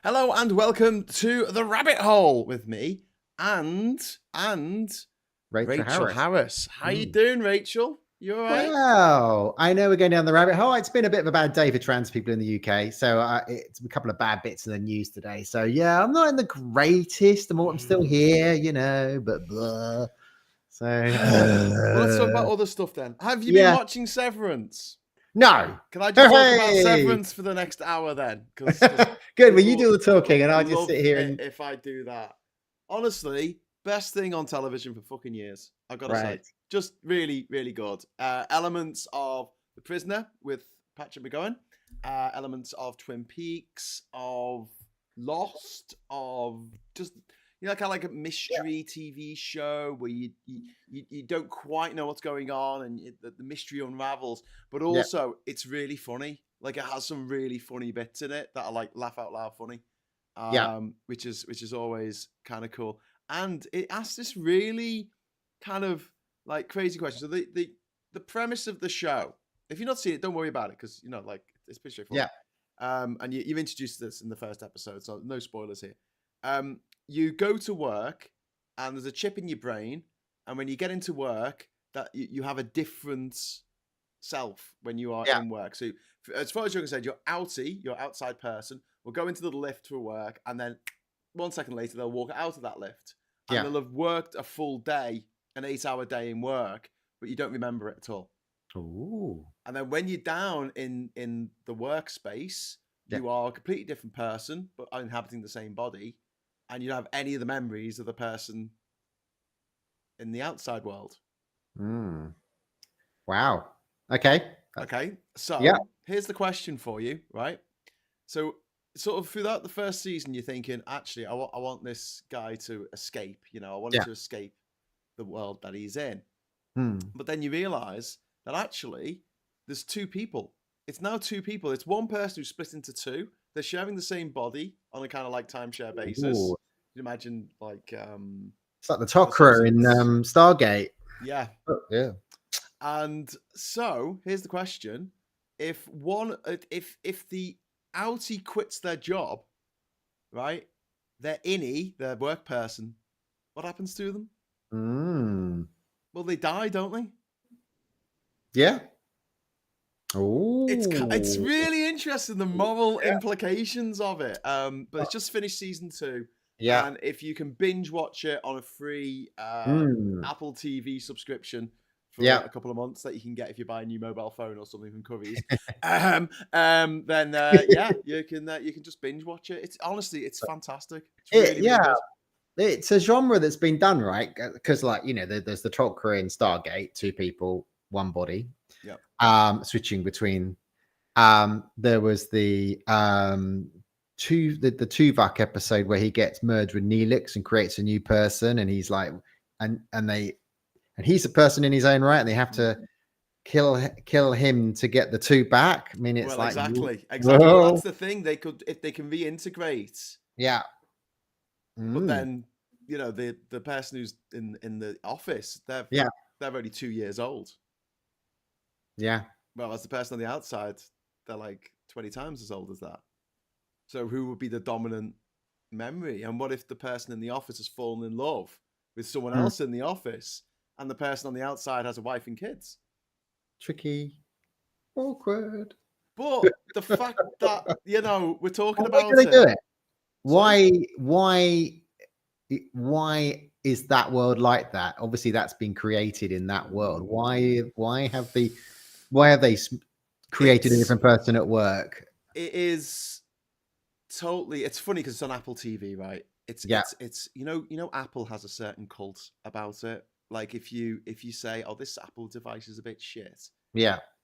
Hello and welcome to the Rabbit Hole with me and Rachel Harris. How you doing, Rachel? You all right? Well, I know we're going down the rabbit hole. It's been a bit of a bad day for trans people in the UK. So it's a couple of bad bits in the news today. So yeah, I'm not in the greatest. I'm still here, but blah. So Well, let's talk about other stuff then. Have you been yeah, watching Severance? no. Can I just talk about Hey, Severance for the next hour then? Because good. Well, you do the talking, and I'll just love sit here it and if I do that. Honestly, best thing on television for fucking years. I've got to say, right. just really, really good. Elements of The Prisoner with Patrick McGowan, elements of Twin Peaks, of Lost, of just kind of like a mystery TV show where you don't quite know what's going on and the mystery unravels, but Yeah. also it's really funny. Like it has some really funny bits in it that are like laugh out loud funny, Yeah. which is always kind of cool. And it asks this really kind of like crazy question. So the premise of the show, if you're not seeing it, don't worry about it because like it's pretty straightforward. And you've introduced this in the first episode, so no spoilers here. You go to work, and there's a chip in your brain, and when you get into work, that you have a different self when you are in work. So as far as you're concerned, your outside person will go into the lift for work, and then 1 second later they'll walk out of that lift, and they'll have worked a full day, an 8-hour day in work, but you don't remember it at all. Ooh. And then when you're down in the workspace, you are a completely different person, but inhabiting the same body, and you don't have any of the memories of the person in the outside world. Wow. Okay. Okay. So here's the question for you, right? So sort of throughout the first season, you're thinking, actually, I want this guy to escape. I want him to escape the world that he's in. But then you realize that actually there's two people. It's now two people. It's one person who's split into two. They're sharing the same body on a kind of like timeshare basis. Ooh. You imagine like It's like the Tok'ra in Stargate. Yeah. Oh, yeah. And so here's the question: if the outie quits their job, right? Their innie, their work person, what happens to them? Well, they die, don't they? Yeah. Oh, it's really interesting, the moral implications of it. But it's just finished season 2. Yeah. And if you can binge watch it on a free Apple TV subscription for a couple of months that you can get if you buy a new mobile phone or something from Curry's, then you can just binge watch it. It's honestly, it's fantastic. It's really good. It's a genre that's been done right because, like, there's the Tok'ra in Stargate, 2 people, 1 body. Yeah. Switching between. There was the Tuvok episode where he gets merged with Neelix and creates a new person, and he's like, and he's a person in his own right, and they have to kill him to get the 2 back. I mean, it's exactly. Well, that's the thing. They could, if they can reintegrate. Yeah. But then, the person who's in the office, they're only 2 years old. Yeah. Well, as the person on the outside, they're like 20 times as old as that. So who would be the dominant memory? And what if the person in the office has fallen in love with someone else in the office, and the person on the outside has a wife and kids? Tricky. Awkward. But the fact that, we're talking about why do they do it? Why is that world like that? Obviously, that's been created in that world. Why have they created a different person at work? It is totally. It's funny because it's on Apple TV, right? It's Apple has a certain cult about it. Like if you say, "Oh, this Apple device is a bit shit,"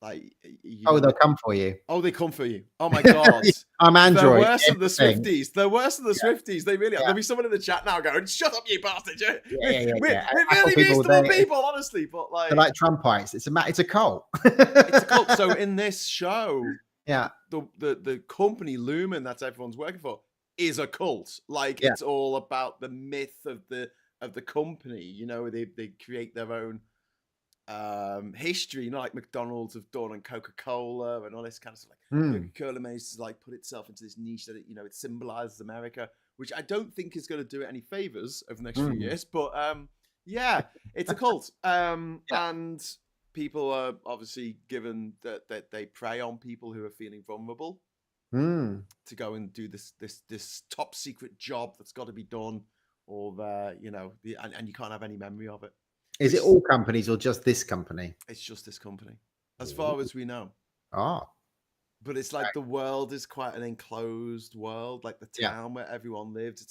like they'll come for you. Oh, they come for you. Oh my god, I'm Android. They're worse than the Swifties. They're worse than the Swifties. They really are. There'll be someone in the chat now going, "Shut up, you bastard!" We're really reasonable people, honestly. But they're like Trumpites. It's a cult. It's a cult. So in this show, the company Lumen that everyone's working for is a cult. Like it's all about the myth of the company. They create their own history, like McDonald's have done and Coca-Cola and all this kind of stuff. Like Mm. Coca-Cola managed to like put itself into this niche that it symbolizes America, which I don't think is going to do it any favors over the next few Mm. years. But yeah, it's a cult, Yeah. and people are obviously given that they prey on people who are feeling vulnerable Mm. to go and do this top secret job that's got to be done, or and you can't have any memory of it. Is it all companies or just this company? It's just this company, as far as we know. Ah, But it's like the world is quite an enclosed world, like the yeah. town where everyone lived.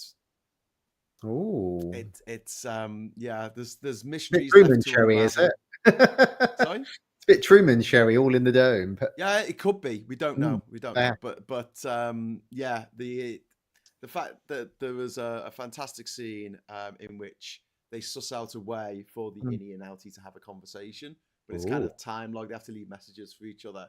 Oh, It's yeah. There's bit mysteries Truman left to showy, is unravel. it? Sorry. It's a bit Truman showy, all in the dome. But Yeah, it could be. We don't know. We don't yeah. know. But yeah. The fact that there was a fantastic scene in which they suss out a way for the innie and outie to have a conversation, but it's kind Ooh. of time logged. They have to leave messages for each other,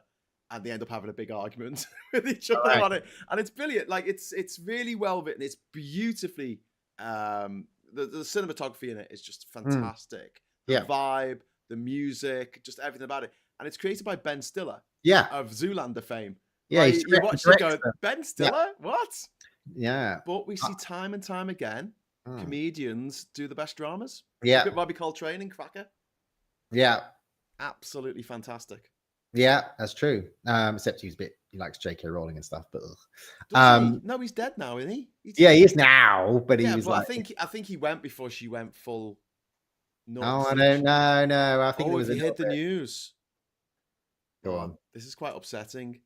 and they end up having a big argument with each other Right. on it. And it's brilliant. Like it's really well written. It's beautifully the cinematography in it is just fantastic. The Yeah. vibe, the music, just everything about it. And it's created by Ben Stiller Yeah. of Zoolander fame. Yeah. Like, He's you watch it go, director. Ben Stiller? What? Yeah. But we see time and time again, comedians do the best dramas. Yeah. Look at Robbie Coltrane in Cracker. Yeah. Absolutely fantastic. Yeah, that's true. Except he likes J.K. Rowling and stuff. But Does he? No, he's dead now, isn't he? yeah, he is now. But he Yeah, was but like, I think he went before she went full oh, nuts. I don't know. No, I think it Oh, was if a you little heard the bit. news. Go on. This is quite upsetting.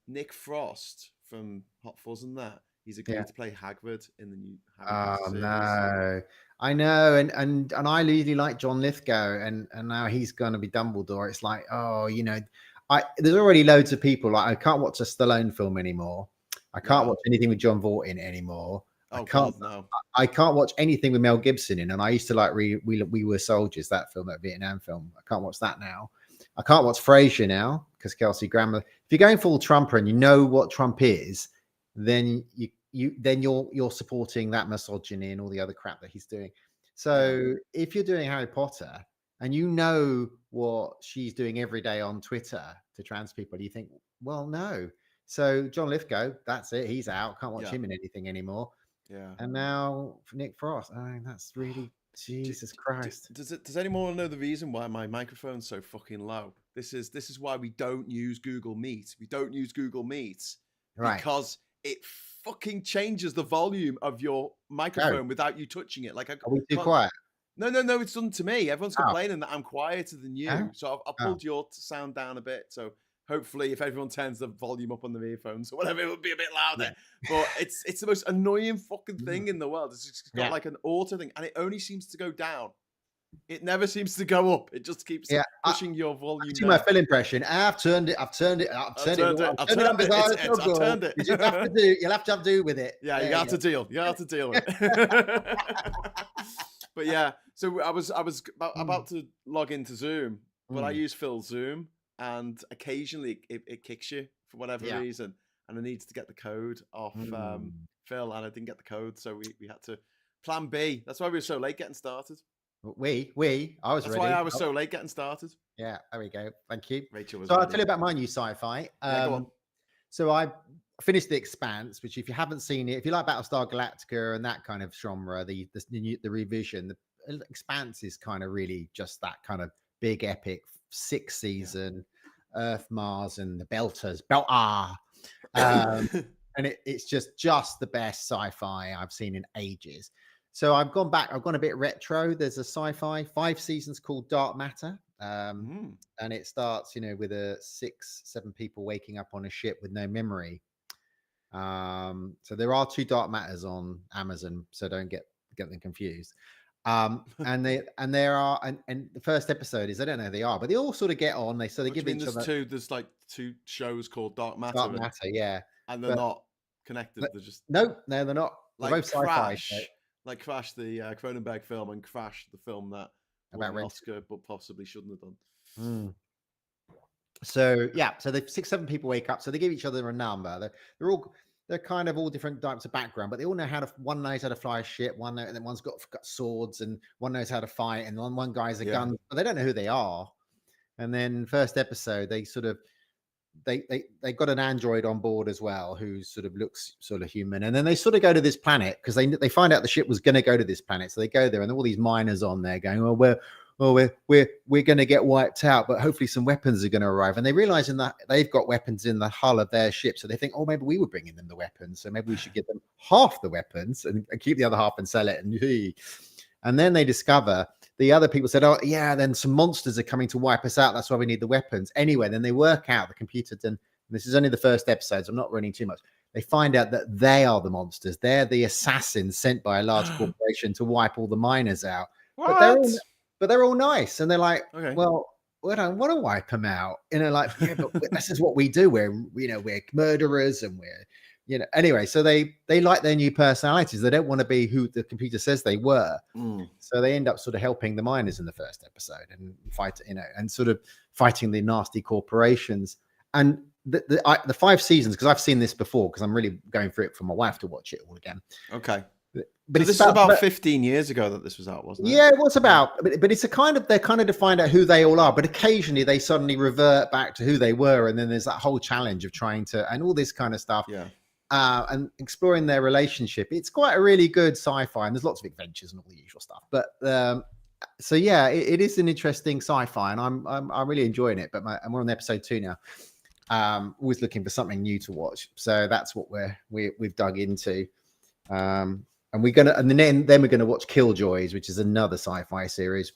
Nick Frost from Hot Fuzz and that, he's agreed Yeah. to play Hagrid in the new Harry Oh Potter series. no, I know, and I really like John Lithgow, and now he's going to be Dumbledore. It's like, oh, there's already loads of people like I can't watch a Stallone film anymore. I can't watch anything with John Vaught in anymore. Oh, God, no. I can't watch anything with Mel Gibson in, and I used to like We Were Soldiers, that film, that Vietnam film. I can't watch that now. I can't watch Frasier now because Kelsey Grammer. If you're going full Trumper and you know what Trump is, then you're supporting that misogyny and all the other crap that he's doing. So if you're doing Harry Potter and you know what she's doing every day on Twitter to trans people, you think, well, no. So John Lithgow, that's it. He's out. Can't watch him in anything anymore. Yeah. And now for Nick Frost. I mean, that's really Jesus Christ. Does anyone know the reason why my microphone's so fucking low? This is why we don't use Google Meet. We don't use Google Meet because it fucking changes the volume of your microphone without you touching it. Like, are we too quiet? No, it's done to me. Everyone's complaining that I'm quieter than you. So I've pulled your sound down a bit. So hopefully if everyone turns the volume up on the earphones or whatever, it would be a bit louder. But it's the most annoying fucking thing in the world. It's just got like an auto thing, and it only seams to go down. It never seems to go up. It just keeps pushing your volume down. My Phil impression. I've turned it. You'll have to do with it. Yeah, you have to deal. You have to deal with it. But yeah, so I was about to log into Zoom, but I use Phil's Zoom, and occasionally it kicks you for whatever reason, and I needed to get the code off Phil, and I didn't get the code, so we had to plan B. That's why we were so late getting started. I was ready. That's why I was so late getting started. Yeah, there we go. Thank you. Rachel was so ready. I'll tell you about my new sci-fi. Go on. So I finished The Expanse, which if you haven't seen it, if you like Battlestar Galactica and that kind of genre, the revision, The Expanse is kind of really just that kind of big epic 6 season Earth, Mars, and the Belters. And it's just the best sci-fi I've seen in ages. So I've gone back. I've gone a bit retro. There's a sci-fi 5 seasons called Dark Matter, and it starts, with 6-7 people waking up on a ship with no memory. So there are 2 Dark Matters on Amazon, so don't get them confused. And there are, and the first episode is, I don't know who they are, but they all sort of get on. They give each other. There's like 2 shows called Dark Matter. Dark Matter, yeah, and they're not connected. They're just no, they're not. They're like both sci-fi. Like Crash, the Cronenberg film, and Crash, the film that won an Oscar but possibly shouldn't have done. So yeah, so the 6-7 people wake up. So they give each other a number. They're kind of all different types of background, but they all know how to. One knows how to fly a ship. And then one's got swords, and one knows how to fight, and one guy's a gun. But they don't know who they are. And then first episode, they sort of they got an android on board as well who sort of looks sort of human, and then they sort of go to this planet because they find out the ship was going to go to this planet, so they go there and all these miners on there going, we're going to get wiped out, but hopefully some weapons are going to arrive, and they realize in that they've got weapons in the hull of their ship, so they think, oh, maybe we were bringing them the weapons, so maybe we should give them half the weapons and keep the other half and sell it. And then they discover the other people said, oh, yeah, then some monsters are coming to wipe us out. That's why we need the weapons. Anyway, then they work out the computer. This is only the first episode, so I'm not running too much. They find out that they are the monsters. They're the assassins sent by a large corporation to wipe all the miners out. What? But they're all nice. And they're like, Okay. well, we don't want to wipe them out. And they're like, yeah, but this is what we do. We're murderers and we're, anyway, so they like their new personalities. They don't want to be who the computer says they were. So they end up sort of helping the miners in the first episode and and sort of fighting the nasty corporations. And the 5 seasons, because I've seen this before, because I'm really going through it for my wife to watch it all again. Okay. But so this is about 15 years ago that this was out, wasn't it? Yeah, it was about, but it's they're kind of to find out who they all are, but occasionally they suddenly revert back to who they were. And then there's that whole challenge of trying to, and all this kind of stuff. Yeah. And exploring their relationship. It's quite a really good sci-fi, and there's lots of adventures and all the usual stuff. But so yeah, it is an interesting sci-fi, and I'm really enjoying it. But we're on episode 2 now. Always looking for something new to watch, so that's what we've dug into. And then we're gonna watch Killjoys, which is another sci-fi series,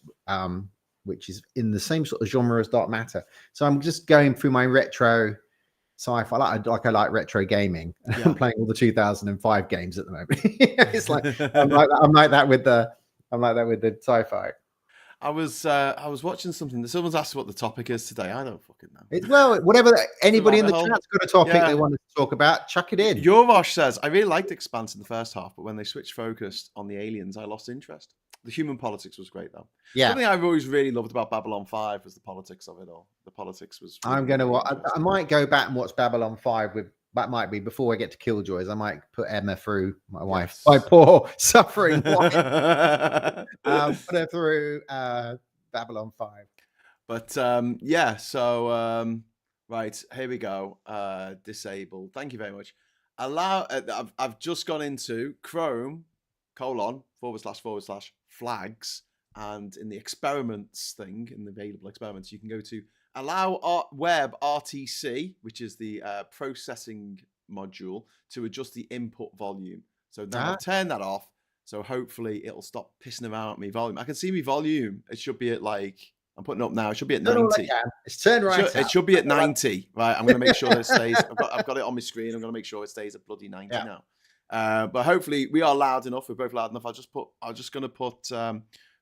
which is in the same sort of genre as Dark Matter. So I'm just going through my retro sci-fi. I like retro gaming. Yeah. I'm playing all the 2005 games at the moment. It's like I'm like that with the sci-fi. I was watching something. Someone's asked what the topic is today. I don't fucking know. Well, whatever anybody in the chat's got a topic they want to talk about, chuck it in. Yorvosh says, I really liked Expanse in the first half, but when they switched focus on the aliens, I lost interest. The human politics was great, though. Yeah. Something I've always really loved about Babylon 5 was the politics of it all. The politics was... Really I might go back and watch Babylon 5 with... That might be before I get to Killjoys. I might put Emma through, my wife, my poor suffering wife. Put her through Babylon 5. But yeah, so right, here we go. Disable. Thank you very much. I've just gone into Chrome, //flags, and in the experiments thing, in the available experiments, you can go to allow web RTC, which is the processing module, to adjust the input volume. So now I've turned that off. So hopefully it'll stop pissing around at me volume. I can see my volume. It should be at I'm putting it up now. It should be at 90. It's turned right up. It should be at 90. Right. I'm going to make sure that it stays. I've got it on my screen. I'm going to make sure it stays at bloody 90 now. But hopefully we are loud enough. We're both loud enough. I'm just going to put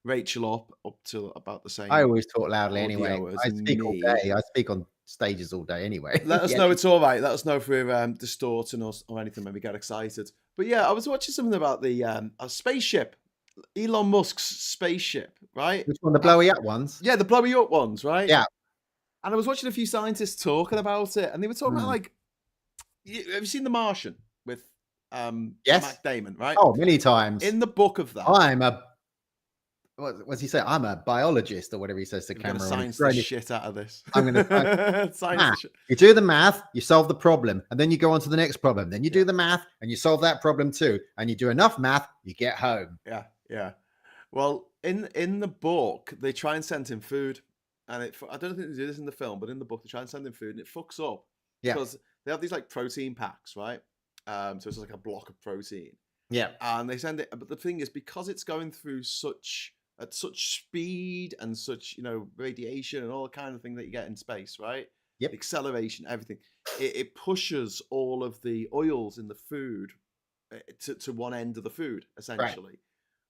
Rachel up to about the same. I always talk loudly anyway. I speak all day. I speak on stages all day anyway. Let us know it's all right. Let us know if we're distorting us or anything when we get excited. But yeah, I was watching something about the a spaceship, Elon Musk's spaceship, right? Which one? The blowy up ones? Yeah, the blowy up ones, right? Yeah. And I was watching a few scientists talking about it, and they were talking about have you seen The Martian with Matt Damon, right? Oh, many times. In the book of that, what's he say? I'm a biologist or whatever he says to camera. Science the shit out of this. I'm going to science. You do the math, you solve the problem, and then you go on to the next problem. Then you do the math, and you solve that problem too. And you do enough math, you get home. Yeah. Well, in the book, they try and send him food, and I don't think they do this in the film, but in the book, they try and send him food, and it fucks up because they have these protein packs, right? So it's like a block of protein. Yeah, and they send it, but the thing is, because it's going through at such speed and such radiation and all the kind of thing that you get in space, right? Yep. Acceleration, everything. It pushes all of the oils in the food to one end of the food, essentially,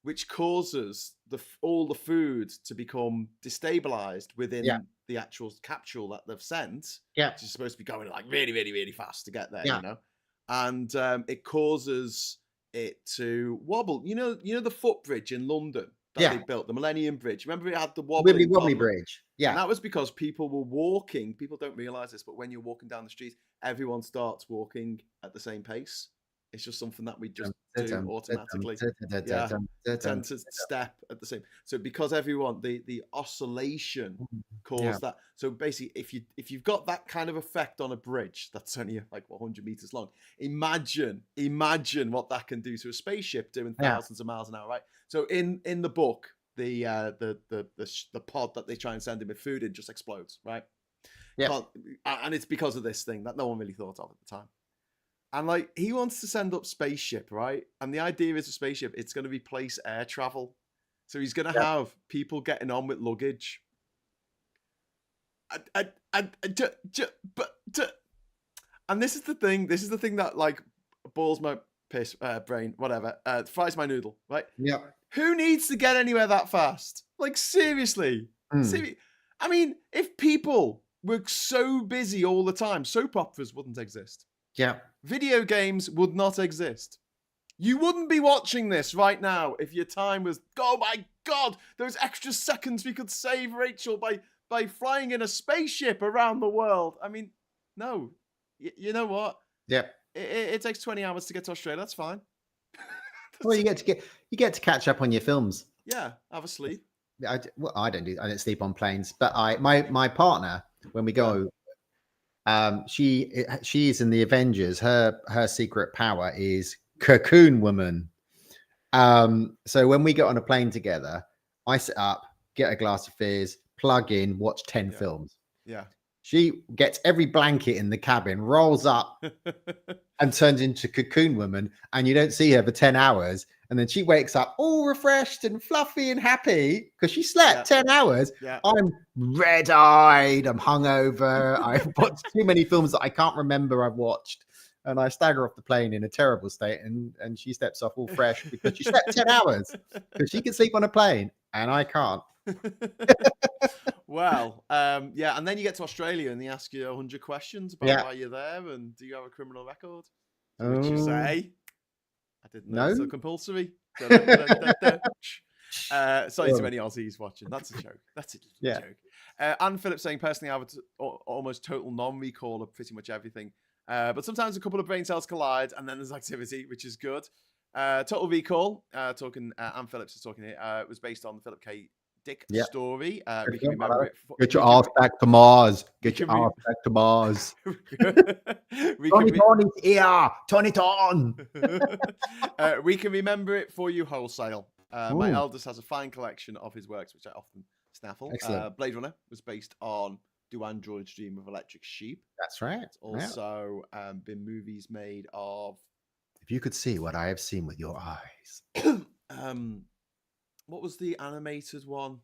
which causes all the food to become destabilized within the actual capsule that they've sent. Yeah, which is supposed to be going really, really, really fast to get there, and it causes it to wobble. You know the footbridge in London that they built, the Millennium Bridge. Remember it had the wobbly bridge. Yeah. And that was because people were walking. People don't realize this, but when you're walking down the street, everyone starts walking at the same pace. It's just something that we just do automatically. We tend to step at the same. So because everyone, the oscillation caused that. So basically, if you've got that kind of effect on a bridge that's only like 100 meters long, imagine what that can do to a spaceship doing thousands of miles an hour, right? So in the book, the pod that they try and send him with food in just explodes, right? Yeah. And it's because of this thing that no one really thought of at the time. And like he wants to send up spaceship, right? And the idea is a spaceship, it's going to replace air travel. So he's going to have people getting on with luggage. And this is the thing that like boils my piss brain, whatever, fries my noodle, right? Yeah. Who needs to get anywhere that fast? Like seriously. I mean, if people were so busy all the time, soap operas wouldn't exist. Yeah. Video games would not exist. You wouldn't be watching this right now if your time was, oh my God, those extra seconds we could save, Rachel, by flying in a spaceship around the world. I mean, no. You know what? Yeah. It takes 20 hours to get to Australia. That's fine. Well, you get to catch up on your films. Yeah, have a sleep. I don't sleep on planes, but my partner, when we go, she's in the Avengers. Her secret power is Cocoon Woman. So when we get on a plane together, I sit up, get a glass of fizz, plug in, watch 10 films. Yeah. She gets every blanket in the cabin, rolls up and turns into Cocoon Woman, and you don't see her for 10 hours. And then she wakes up all refreshed and fluffy and happy because she slept 10 hours. Yeah. I'm red-eyed. I'm hungover. I've watched too many films that I can't remember I've watched. And I stagger off the plane in a terrible state. And she steps off all fresh because she slept 10 hours. Because she can sleep on a plane and I can't. Well, yeah. And then you get to Australia and they ask you 100 questions about why you're there and do you have a criminal record? Which you say... I didn't know. So compulsory. Sorry to any Aussies watching. That's a joke. That's a joke. Anne Phillips saying, personally, I have almost total non-recall of pretty much everything. But sometimes a couple of brain cells collide and then there's activity, which is good. Total recall, Anne Phillips is talking here, was based on the Philip K. Dick story. We can remember it. Get your ass back to Mars. Get your ass back to Mars. Tony's here. Tony Ton. We can remember it for you wholesale. My eldest has a fine collection of his works, which I often snaffle. Blade Runner was based on Do Androids Dream of Electric Sheep? That's right. It's also been movies made of... If you could see what I have seen with your eyes. What was the animated one?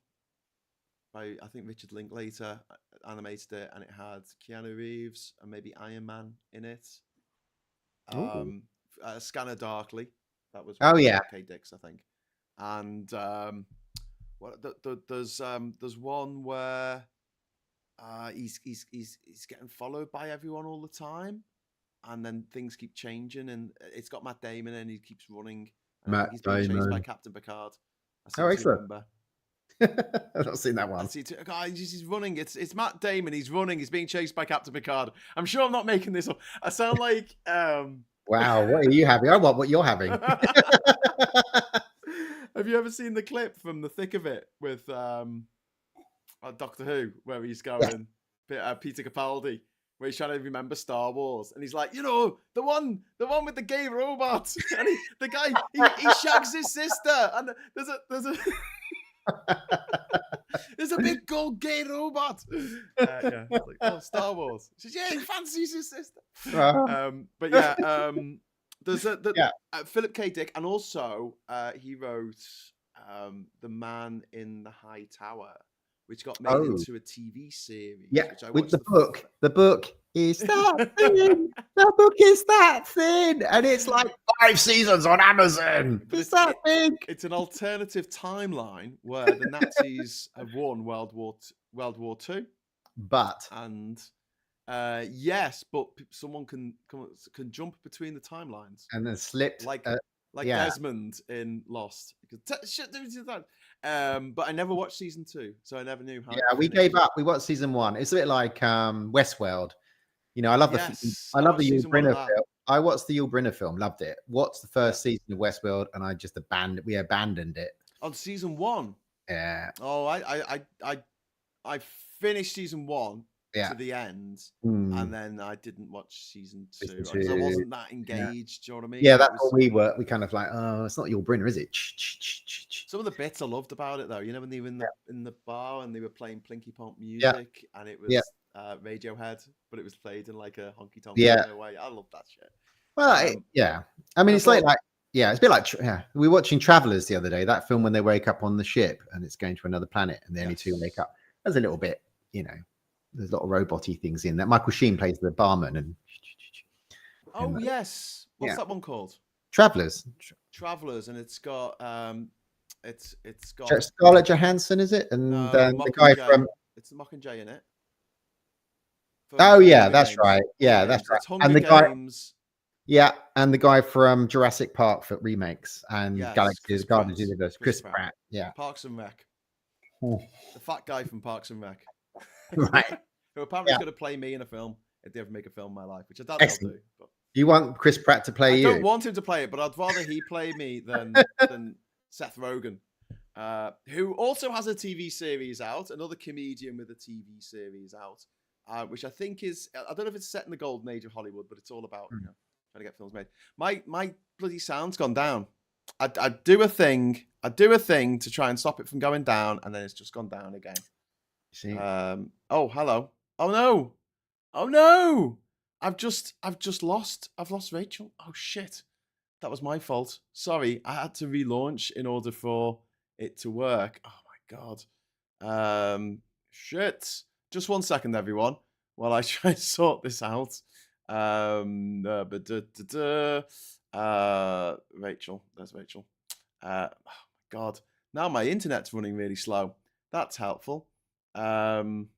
By I think Richard Linklater animated it, and it had Keanu Reeves and maybe Iron Man in it. Scanner Darkly. That was K. Dix, I think. And there's one where he's getting followed by everyone all the time, and then things keep changing, and it's got Matt Damon, and he keeps running. He's being chased by Captain Picard. Excellent. I've not seen that one. He's running. It's Matt Damon. He's running. He's being chased by Captain Picard. I'm sure I'm not making this up. I sound like... Wow, what are you having? I want what you're having. Have you ever seen the clip from The Thick of It with Doctor Who, where he's going, Peter Capaldi, where he's trying to remember Star Wars, and he's like, the one with the gay robot, and the guy he shags his sister, and there's a big gold gay robot. It's like, Star Wars. She says, he fancies his sister. There's Philip K. Dick, and also he wrote The Man in the High Tower, which got made into a TV series. Yeah, with the book. The book is that thin. The book is that thin. And it's like 5 seasons on Amazon. It's that big. It's an alternative timeline where the Nazis have won World War II. And yes, but someone can jump between the timelines. And then slip. Like Desmond in Lost. But I never watched season 2, so I never knew how. Yeah, we gave up. We watched season 1. It's a bit like Westworld. I love the Hughes Brenner film. I watched the Yul Brynner film, loved it. Watched the first season of Westworld, and I just abandoned it. On season 1. Yeah. Oh, I finished season 1 Yeah. to the end, Mm. and then I didn't watch season 2 because I wasn't that engaged. Do you know what I mean? Yeah, that's what we were. We kind of like, oh, it's not Yul Brynner, is it? Some of the bits I loved about it, though, you know, when they were in the bar and they were playing Plinky Ponk music, and it was Radiohead, but it was played in like a honky tonk kind of way. I love that shit. Well, I mean, it's like it's a bit like we were watching Travelers the other day. That film when they wake up on the ship and it's going to another planet, and the only two wake up. There's a little bit, you know, there's a lot of robot-y things in that. Michael Sheen plays the barman, and yes, what's that one called? Travelers, and it's got it's got Scarlett Johansson, is it? And the guy from it's Mockingjay in it. Oh yeah, that's right. Yeah, that's right. And the Games. Yeah, and the guy from Jurassic Park for remakes and Galaxy of Guardians of the Universe, Chris Pratt. Yeah, Parks and Rec. The fat guy from Parks and Rec. Right. Who apparently is going to play me in a film if they ever make a film in my life, which I doubt they'll do. But you want Chris Pratt to play you? I don't want him to play it, but I'd rather he play me than Seth Rogen, who also has a TV series out, another comedian with a TV series out, which I think is, I don't know if it's set in the golden age of Hollywood, but it's all about trying to get films made. My bloody sound's gone down. I do a thing to try and stop it from going down, and then it's just gone down again. See? Oh, hello. Oh no. I've lost Rachel. Oh shit. That was my fault. Sorry. I had to relaunch in order for it to work. Oh my god. Shit. Just 1 second, everyone, while I try and sort this out. Rachel. There's Rachel. Oh my god. Now my internet's running really slow. That's helpful. Okay.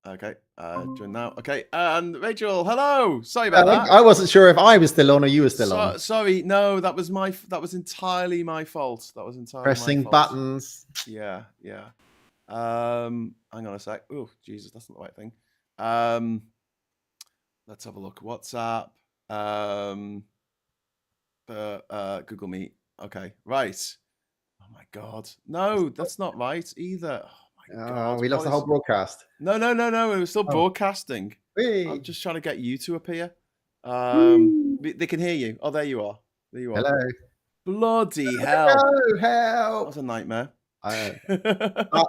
Join now. Okay, and Rachel, hello. Sorry about that. I wasn't sure if I was still on or you were still on. Sorry, no, that was entirely my fault. That was entirely pressing my fault. Buttons. Yeah. Hang on a sec. Oh, Jesus, that's not the right thing. Let's have a look. WhatsApp. Google Meet. Okay, right. Oh my god. No, that's not right either. God, we lost the whole broadcast. No. It was still broadcasting. Whee. I'm just trying to get you to appear. They can hear you. Oh, there you are. Hello. Bloody hell. Hello, help. That was a nightmare.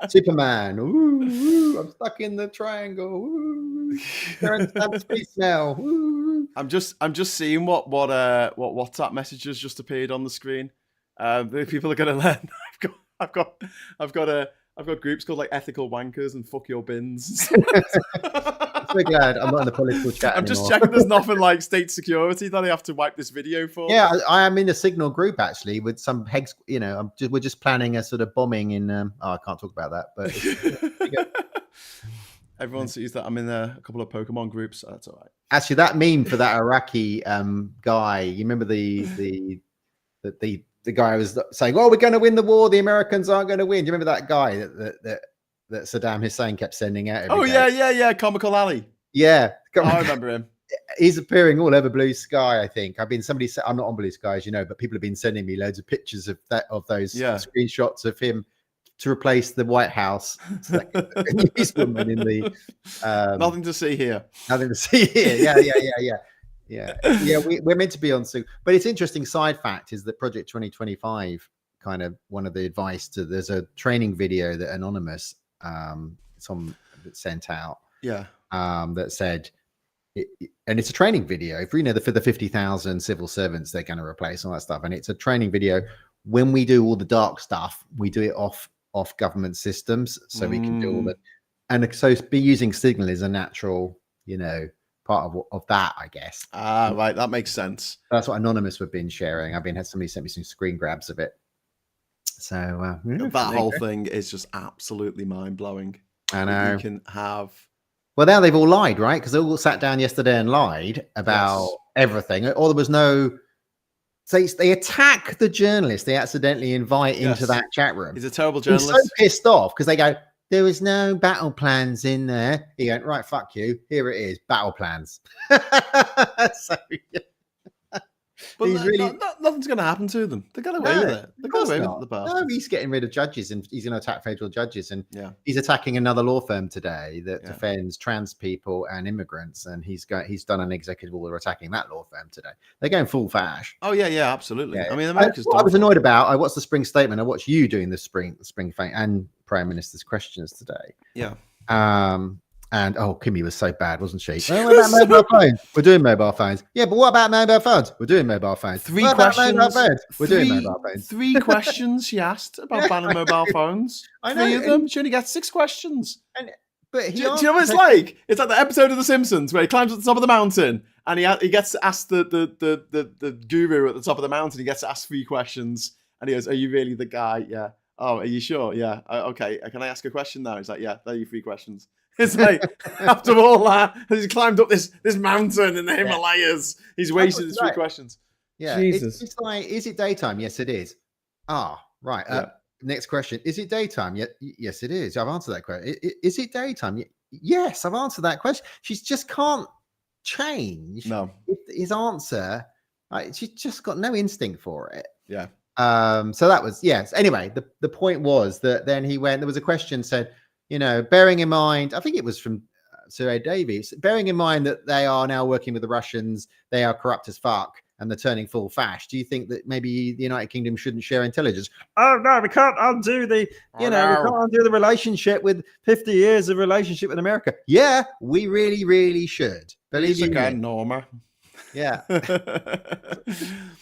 Superman. Ooh, I'm stuck in the triangle. Ooh. Space now. Ooh. I'm just seeing what WhatsApp messages just appeared on the screen. People are gonna learn. I've got groups called like ethical wankers and fuck your bins. I'm so glad I'm not in the political chat I'm anymore. just checking there's nothing like state security that I have to wipe this video for. Yeah, I am in a Signal group actually with some heads. You know, we're just planning a sort of bombing in. I can't talk about that, but everyone sees that I'm in a couple of Pokemon groups. So that's all right. Actually, that meme for that Iraqi guy. You remember the guy was saying, "Oh, we're going to win the war. The Americans aren't going to win." Do you remember that guy that Saddam Hussein kept sending out? Oh yeah, Comical Ali. Yeah, I remember him. He's appearing all over Blue Sky. I think I'm not on Blue Sky, as you know, but people have been sending me loads of pictures of those screenshots of him to replace the White House. It's like a newswoman in the nothing to see here. Nothing to see here. Yeah. We're meant to be on soon. But it's interesting. Side fact is that Project 2025 kind of one of the advice to there's a training video that Anonymous sent out. Yeah. That said, and it's a training video for the 50,000 civil servants they're going to replace, all that stuff. And it's a training video. When we do all the dark stuff, we do it off government systems, so we can do all that. And so be using Signal is a natural, part of that, I guess. Right, that makes sense. That's what Anonymous have been sharing. Somebody sent me some screen grabs of it. So that whole thing is just absolutely mind blowing. I know. You can have. Well, now they've all lied, right? Because they all sat down yesterday and lied about everything. Or there was no. So they attack the journalist they accidentally invite into that chat room. He's a terrible journalist. He's so pissed off because they go, There was no battle plans in there. He went, right, fuck you. Here it is, battle plans. So yeah, But he's really nothing's going to happen to them. They got away no, with of it. They got course away with it, not. the No, bastards. he's getting rid of judges and he's going to attack federal judges. And Yeah. he's attacking another law firm today that Yeah. defends trans people and immigrants. And he's done an executive order attacking that law firm today. They're going full fash. Oh yeah, absolutely. Yeah. I mean, America's What I was done for. annoyed about, I watched the spring statement. I watched you doing the spring thing and Prime Minister's questions today. Yeah. And Kimmy was so bad, wasn't she? Oh, what about mobile phones? We're doing mobile phones. Yeah, but what about mobile phones? We're doing mobile phones. Three What about questions. mobile phones? We're doing mobile phones. 3 questions she asked about banning mobile phones. I know. 3 of them. She only got 6 questions. But Do you know what it's like? It's like the episode of The Simpsons where he climbs at the top of the mountain and he gets asked the guru at the top of the mountain. He gets asked 3 questions and he goes, "Are you really the guy? Yeah. Oh, are you sure? Yeah. Okay. Can I ask a question now?" He's like, "Yeah. There are your 3 questions." It's like after all that, he's climbed up this mountain in the Himalayas. He's wasted his 3 questions. Yeah, Jesus. it's like, is it daytime? Yes, it is. Right. Next question: is it daytime? Yes, it is. I've answered that question. Is it daytime? Yes, I've answered that question. She just can't change his answer. She's just got no instinct for it. Yeah. So that was yes. Anyway, the point was that then he went. There was a question said, bearing in mind, I think it was from Sir A. Davies, bearing in mind that they are now working with the Russians, they are corrupt as fuck, and they're turning full fash. Do you think that maybe the United Kingdom shouldn't share intelligence? Oh no, we can't undo the, we can't undo the relationship with 50 years of relationship with America. Yeah, we really, really should. Believe me, Norma. Yeah,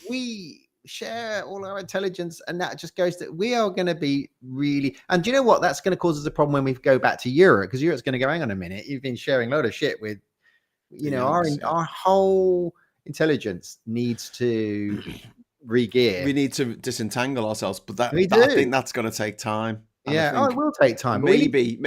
we share all our intelligence, and that just goes to we are going to be really. And do you know what? That's going to cause us a problem when we go back to Europe, because Europe's going to go, hang on a minute, you've been sharing a lot of shit with, our whole intelligence needs to re-gear. We need to disentangle ourselves, but I think that's going to take time. Yeah, it will take time. Maybe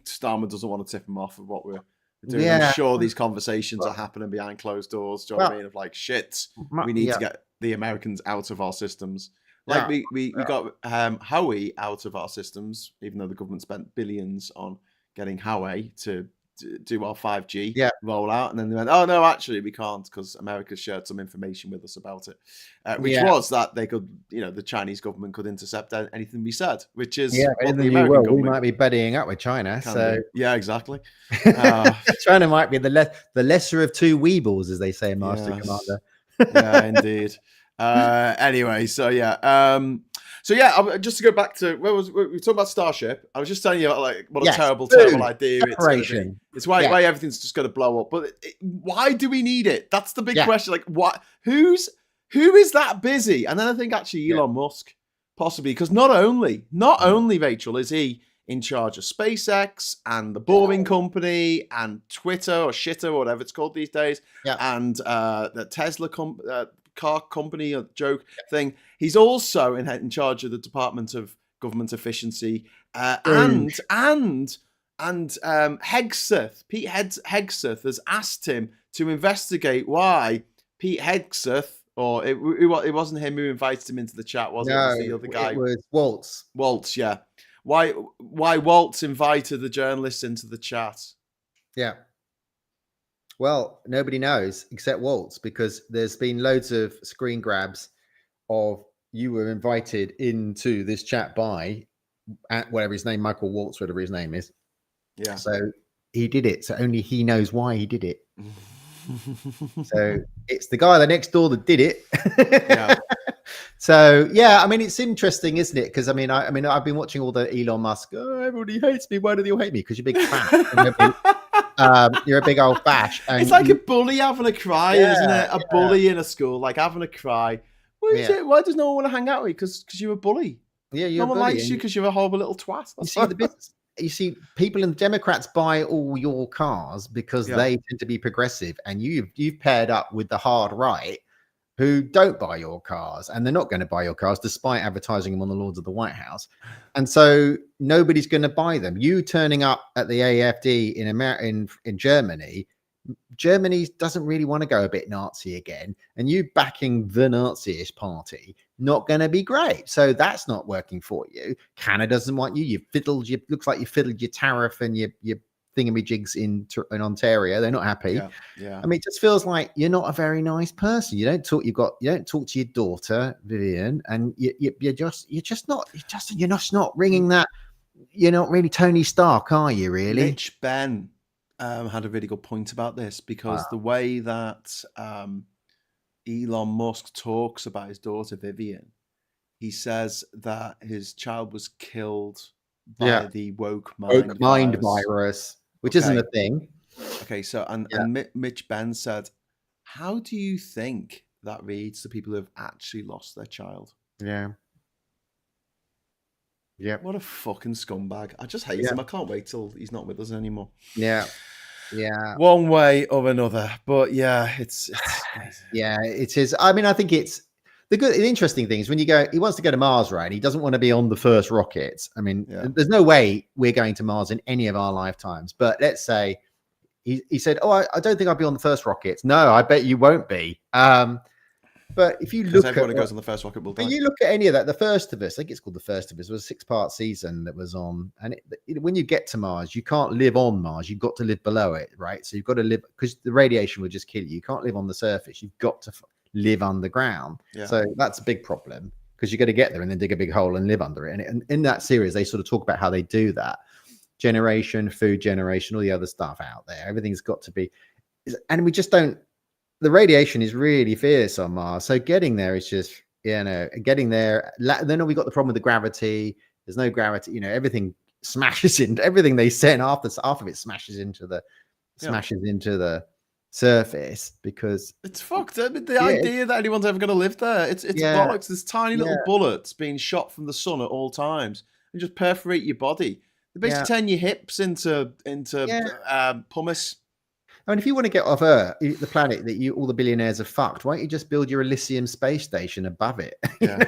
Starmer doesn't want to tip him off of what we're doing. Yeah. I'm sure these conversations are happening behind closed doors. Do you know what I mean? Of like, shit, we need to get the Americans out of our systems. Like we got Huawei out of our systems, even though the government spent billions on getting Huawei to do our 5G rollout, and then they went, "Oh no, actually we can't because America shared some information with us about it," which was that they could, the Chinese government could intercept anything we said, which is in the new world we might be buddying up with China. So yeah, exactly. China might be the lesser of 2 weebles, as they say in Master Commander. Yeah, indeed. Anyway, so just to go back to we were talking about Starship. I was just telling you like what a terrible idea it's why everything's just going to blow up. But why do we need it? That's the big question. Like, what? Who is that busy? And then I think actually Elon Musk possibly, because not only Rachel is he in charge of SpaceX and the Boring Company and Twitter or Shitter or whatever it's called these days, and the Tesla car company or joke thing. He's also in charge of the Department of Government Efficiency and Hegseth. Pete Hegseth has asked him to investigate why Pete Hegseth, or it wasn't him who invited him into the chat, was it? It was the other guy. It was Waltz. Waltz, yeah. Why Waltz invited the journalists into the chat? Yeah. Well, nobody knows except Waltz, because there's been loads of screen grabs of you were invited into this chat by whatever his name, Michael Waltz, whatever his name is. Yeah. So he did it. So only he knows why he did it. So it's the guy next door that did it. Yeah. So I mean, it's interesting, isn't it? Because I mean, I've been watching all the Elon Musk. Oh, everybody hates me. Why do they all hate me? Because you're big fat. You're a big old bash. And it's like a bully having a cry, isn't it? A bully in a school, like having a cry. Why does no one want to hang out with you? Because you're a bully. Yeah, you're no one likes you because you're a horrible little twat. You see the business. You see, people in the Democrats buy all your cars because they tend to be progressive, and you've paired up with the hard right, who don't buy your cars, and they're not going to buy your cars despite advertising them on the lawns of the White House. And so nobody's going to buy them. You turning up at the AFD in Germany Germany doesn't really want to go a bit Nazi again, and you backing the Nazi-ish party, not going to be great. So that's not working for you. Canada doesn't want you. Looks like you fiddled your tariff and your thingamajigs in Ontario. They're not happy. Yeah, yeah. I mean, it just feels like you're not a very nice person. You don't talk. You don't talk to your daughter Vivian, and you're just not ringing that. You're not really Tony Stark, are you? Really? Mitch Ben had a really good point about this, because the way that Elon Musk talks about his daughter Vivian, he says that his child was killed by the woke mind virus, which isn't a thing. Okay, so and Mitch Ben said, how do you think that reads to people who have actually lost their child? Yeah. Yeah. What a fucking scumbag. I just hate him. I can't wait till he's not with us anymore. Yeah. Yeah. One way or another. But yeah, it's yeah, it is. I mean, I think it's the interesting thing is when he wants to go to Mars, right? He doesn't want to be on the first rocket. I mean, there's no way we're going to Mars in any of our lifetimes. But let's say he said, "Oh, I don't think I'll be on the first rocket." No, I bet you won't be. But if you look everyone who goes on the first rocket will die. But you look at any of that, The First of Us, I think it's called The First of Us, was a 6-part season that was on. And when you get to Mars, you can't live on Mars. You've got to live below it, right? So you've got to live, because the radiation will just kill you. You can't live on the surface. You've got to live underground. Yeah. So that's a big problem, because you've got to get there and then dig a big hole and live under it. And in that series, they sort of talk about how they do that. Generation, food generation, all the other stuff out there. Everything's got to be, and we just don't. The radiation is really fierce on Mars. So getting there is just, getting there. Then we got the problem with the gravity. There's no gravity. Everything smashes into everything they send after of it smashes into the surface, because it's fucked. I mean, the idea that anyone's ever going to live there, it's bollocks. There's tiny little bullets being shot from the sun at all times and just perforate your body. They basically turn your hips into pumice. I mean, if you want to get off Earth, the planet that all the billionaires have fucked, why don't you just build your Elysium space station above it? Yeah.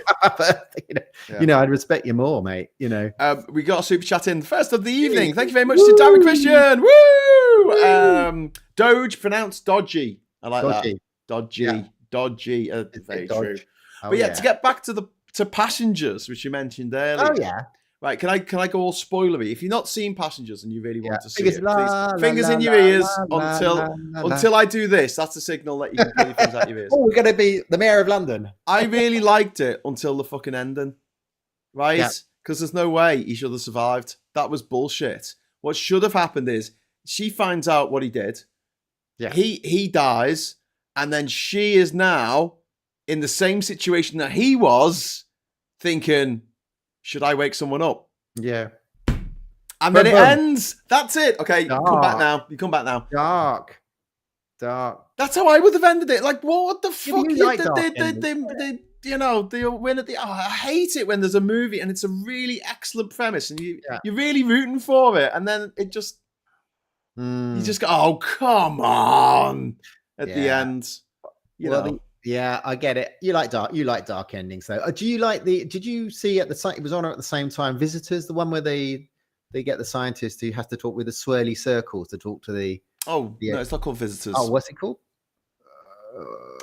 I'd respect you more, mate. We got a super chat in first of the evening. Thank you very much to Darren Christian. Woo! Doge pronounced dodgy. I like that. Dodgy. Very true. But to get back to Passengers, which you mentioned earlier. Oh yeah. Right, can I go all spoilery? If you've not seen Passengers and you really want to see it, please, fingers in your ears until I do this. That's the signal that you can pull your things out your ears. Oh, we're going to be the Mayor of London. I really liked it until the fucking ending, right? Because there's no way he should have survived. That was bullshit. What should have happened is she finds out what he did. Yeah. He dies, and then she is now in the same situation that he was, thinking, should I wake someone up? Yeah. And then it ends. That's it. Okay, you come back now. Dark. That's how I would have ended it. Like, what the fuck? They win at the. Oh, I hate it when there's a movie and it's a really excellent premise and you're really rooting for it, and then it just you just go, oh come on, at the end. Yeah, I get it. You like dark endings, though. Do you like did you see at the site, it was on at the same time, Visitors, the one where they get the scientist who has to talk with the swirly circles to talk to the... Oh, no, it's not called Visitors. Oh, what's it called?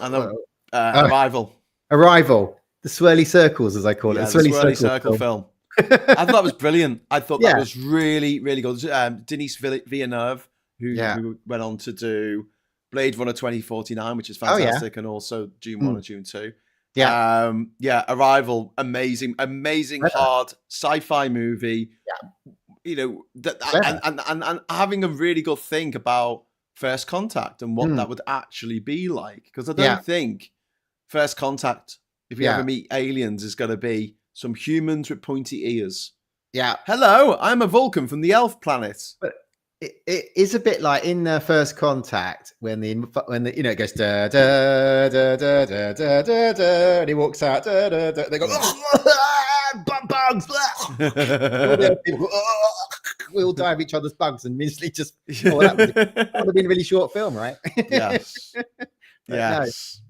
I know. Arrival. The swirly circles, as I call it. The swirly circle film. I thought that was brilliant. I thought that was really, really good. Denis Villeneuve, who went on to do Blade Runner 2049, which is fantastic, and also June 1 and June 2. Arrival, amazing hard sci-fi movie. And having a really good think about First Contact and what that would actually be like, because I don't think First Contact, if you ever meet aliens, is going to be some humans with pointy ears. Hello, I'm a Vulcan from the elf planet. But it is a bit like in First Contact when the it goes da da da da da da da da, and he walks out da da da. They go bugs. We all die of each other's bugs and immediately just. That would have been a really short film, right? Yes. Yes.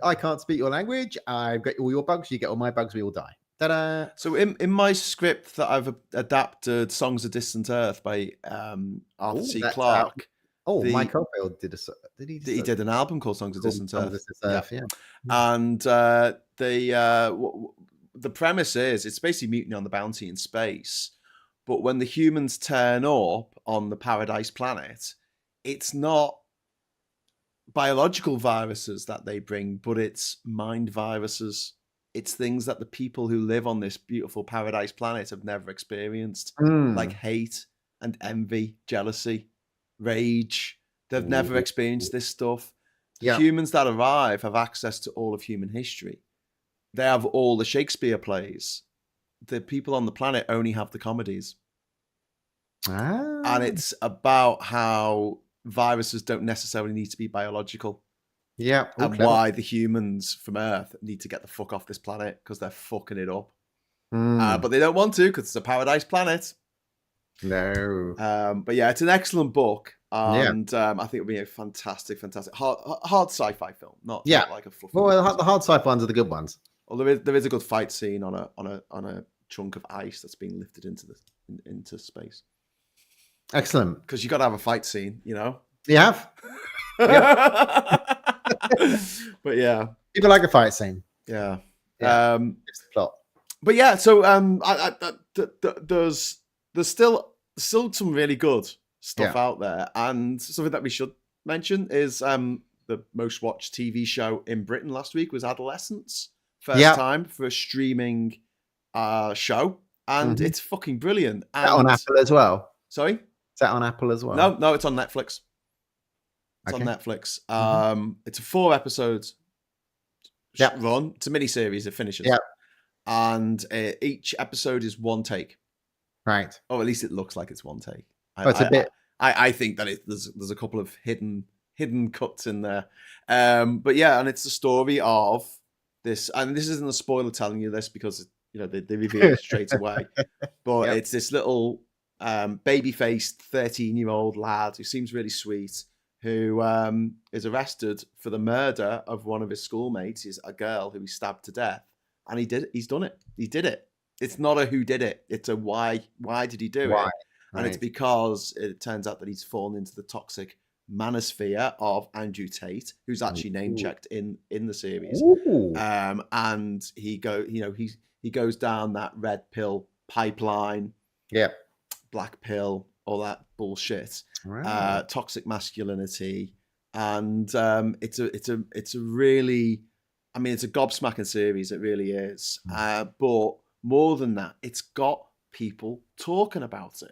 No, I can't speak your language. I've got all your bugs. You get all my bugs. We all die. Ta-da. So in my script that I've adapted, Songs of Distant Earth by Arthur C. Clarke, Oh, The Mike Oldfield did he he did an album called Songs of Distant Songs Earth. of This Yeah. Earth? Yeah. And the premise is it's basically mutiny on the Bounty in space. But when the humans turn up on the Paradise planet, it's not biological viruses that they bring, but it's mind viruses. It's things that the people who live on this beautiful Paradise planet have never experienced, like hate and envy, jealousy, rage. They've never experienced this stuff. The humans that arrive have access to all of human history. They have all the Shakespeare plays. The people on the planet only have the comedies. And it's about how viruses don't necessarily need to be biological. Yeah. And why the humans from Earth need to get the fuck off this planet because they're fucking it up. But they don't want to because it's a paradise planet. No. But yeah, it's an excellent book. And I think it'll be a fantastic hard sci-fi film. Not like a fluffy. Well, the hard sci-fi ones are the good ones. Well, there is a good fight scene on a chunk of ice that's being lifted into space. Excellent. Because you got to have a fight scene, you know. You have. But yeah, people like a fight scene. Yeah. It's the plot. But yeah, so there's still some really good stuff out there, and something that we should mention is the most watched TV show in Britain last week was Adolescence. First time for a streaming show, and it's fucking brilliant. And, on Apple as well. Sorry? Is that on Apple as well? No, it's on Netflix. It's on Netflix. It's a 4 episodes run. It's a mini-series. It finishes. And each episode is one take. Right. Or at least it looks like it's one take. It's a bit. I think that there's a couple of hidden cuts in there. But yeah, and it's the story of this, and this isn't a spoiler telling you this because they reveal it straight away. But it's this little baby-faced 13-year-old lad who seems really sweet, who is arrested for the murder of one of his schoolmates. He's a girl who he stabbed to death, and he's done it. He did it. It's not a who did it. It's a why did he do it? And it's because it turns out that he's fallen into the toxic manosphere of Andrew Tate, who's actually name checked in the series. And he goes down that red pill pipeline. Black pill, all that bullshit. Toxic masculinity. And it's a really, I mean, it's a gobsmacking series. It really is. But more than that, it's got people talking about it.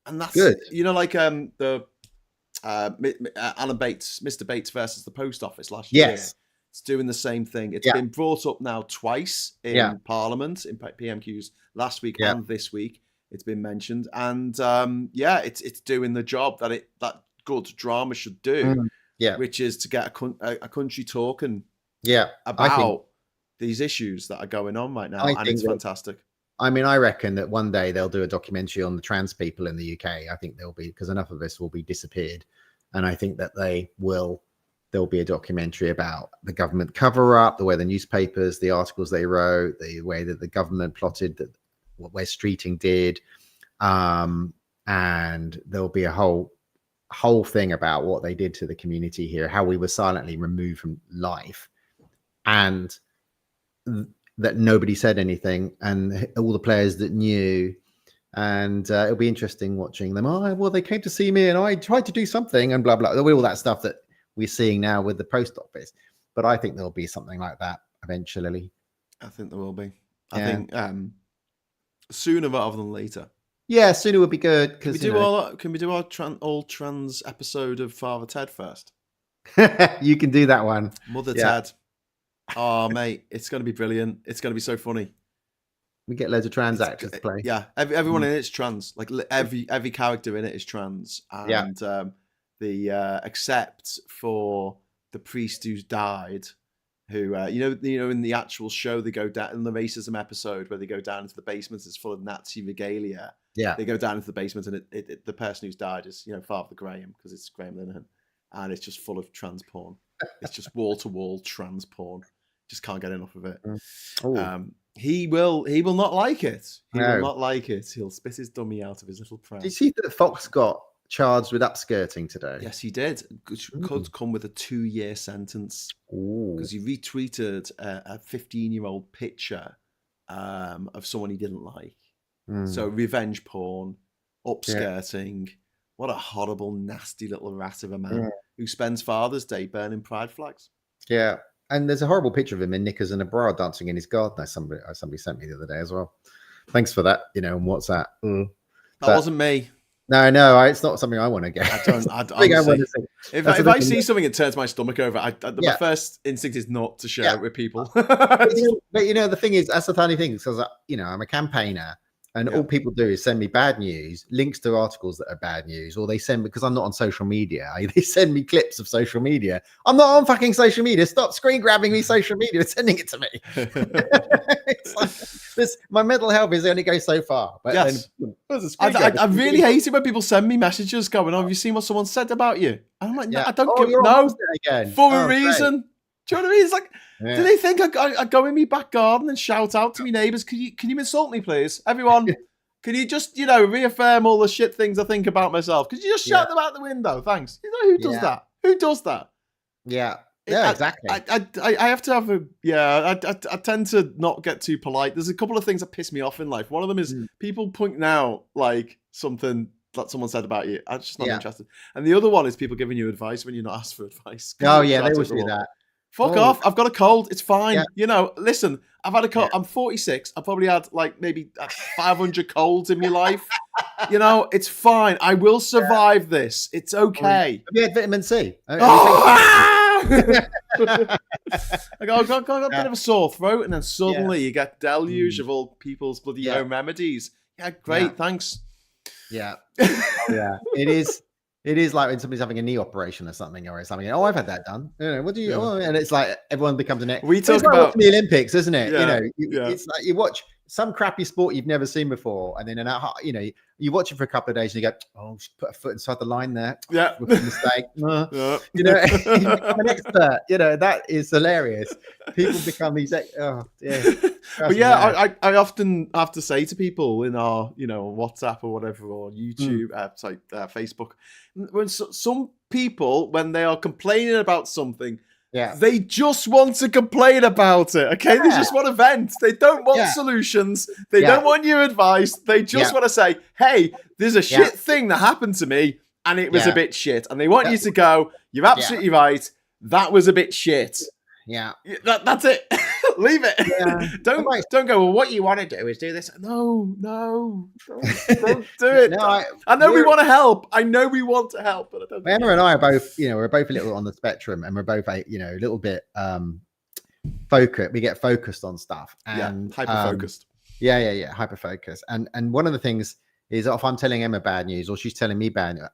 And that's good. Like the Alan Bates, Mr. Bates versus the Post Office last year. It's doing the same thing. It's been brought up now twice in Parliament, in PMQs last week and this week. It's been mentioned, and it's doing the job that good drama should do, which is to get a country talking about these issues that are going on right now, and it's fantastic. I mean, I reckon that one day they'll do a documentary on the trans people in the UK. I think there'll be, because enough of us will be disappeared. And I think that there'll be a documentary about the government cover up, the way the newspapers, the articles they wrote, the way that the government plotted what Wes Streeting did. And there'll be a whole thing about what they did to the community here, how we were silently removed from life. And that nobody said anything, and all the players that knew, and it'll be interesting watching them. Well, they came to see me and I tried to do something and blah blah, all that stuff that we're seeing now with the post office. But I think there'll be something like that eventually. I think there will be. I think sooner rather than later. Yeah, sooner would be good. Can we do our all trans episode of Father Ted first? You can do that one. Mother Ted. Oh, mate, it's going to be brilliant. It's going to be so funny. We get loads of trans actors to play. Yeah, everyone in it's trans. Like every character in it is trans. And except for the priest who's died, who in the actual show they go down in the racism episode where they go down into the basement. It's full of Nazi regalia. Yeah, they go down into the basement, and the person who's died is Father Graham, because it's Graham Linehan, and it's just full of trans porn. It's just wall to wall trans porn. Just can't get enough of it. He will not like it. He will not like it. He'll spit his dummy out of his little pram. Do you see that Fox got charged with upskirting today. Yes, he did. Could come with a 2-year sentence because he retweeted a 15-year-old picture of someone he didn't like. So revenge porn, upskirting. What a horrible, nasty little rat of a man who spends Father's Day burning pride flags. Yeah. And there's a horrible picture of him in knickers and a bra dancing in his garden. Somebody sent me the other day as well. Thanks for that. On WhatsApp. That wasn't me. No, it's not something I want to get. I don't. If I see something that turns my stomach over, my first instinct is not to share it with people. But the thing is, that's the funny thing, because I'm a campaigner, and all people do is send me bad news, links to articles that are bad news, or they send me, because I'm not on social media, they send me clips of social media. I'm not on fucking social media. Stop screen grabbing me social media and sending it to me. It's like, my mental health is only go so far. But I really hate it when people send me messages going, "Oh, have you seen what someone said about you?" And I'm like, no, I don't give again for a reason. Great. Do you know what I mean? It's like, do they think I go in my back garden and shout out to my neighbours, can you insult me, please? Everyone, can you just, reaffirm all the shit things I think about myself? Could you just shout them out the window? Thanks. Who does that? Who does that? Yeah. Yeah, exactly. I have to have I tend to not get too polite. There's a couple of things that piss me off in life. One of them is people pointing out like something that someone said about you. I'm just not interested. And the other one is people giving you advice when you're not asked for advice. Oh yeah, they always do that. Fuck off. I've got a cold. It's fine. Listen, I've had a cold. I'm 46. I've probably had like maybe 500 colds in my life. It's fine. I will survive this. It's okay. Have you had vitamin C? I got a bit of a sore throat, and then suddenly you get deluge of all people's bloody home remedies. Yeah, great. Thanks. Yeah. It is like when somebody's having a knee operation or something, Oh, I've had that done. What do you? Oh, and it's like everyone becomes an. We talk about the Olympics, isn't it? Yeah, it's like you watch some crappy sport you've never seen before, and then you watch it for a couple of days and you go, "Oh, put a foot inside the line there." Yeah, with a mistake. You become an expert. That is hilarious. People become these. Oh, yeah. But yeah, I often have to say to people in our, WhatsApp or whatever, or YouTube, Facebook, when some people, when they are complaining about something, they just want to complain about it. Okay, they just want to vent. They don't want solutions. They don't want your advice. They just want to say, "Hey, there's a shit thing that happened to me, and it was a bit shit." And they want you to go, "You're absolutely right. That was a bit shit." Yeah, that's it. Leave it. Yeah. Don't go, "Well, what you want to do is do this." No, don't do it. I know we want to help. I know we want to help, but I don't. Emma and I are both, we're both a little on the spectrum, and we're both, a little bit focused. We get focused on stuff, and hyper focused. Hyper focused. And one of the things is, if I'm telling Emma bad news or she's telling me bad news,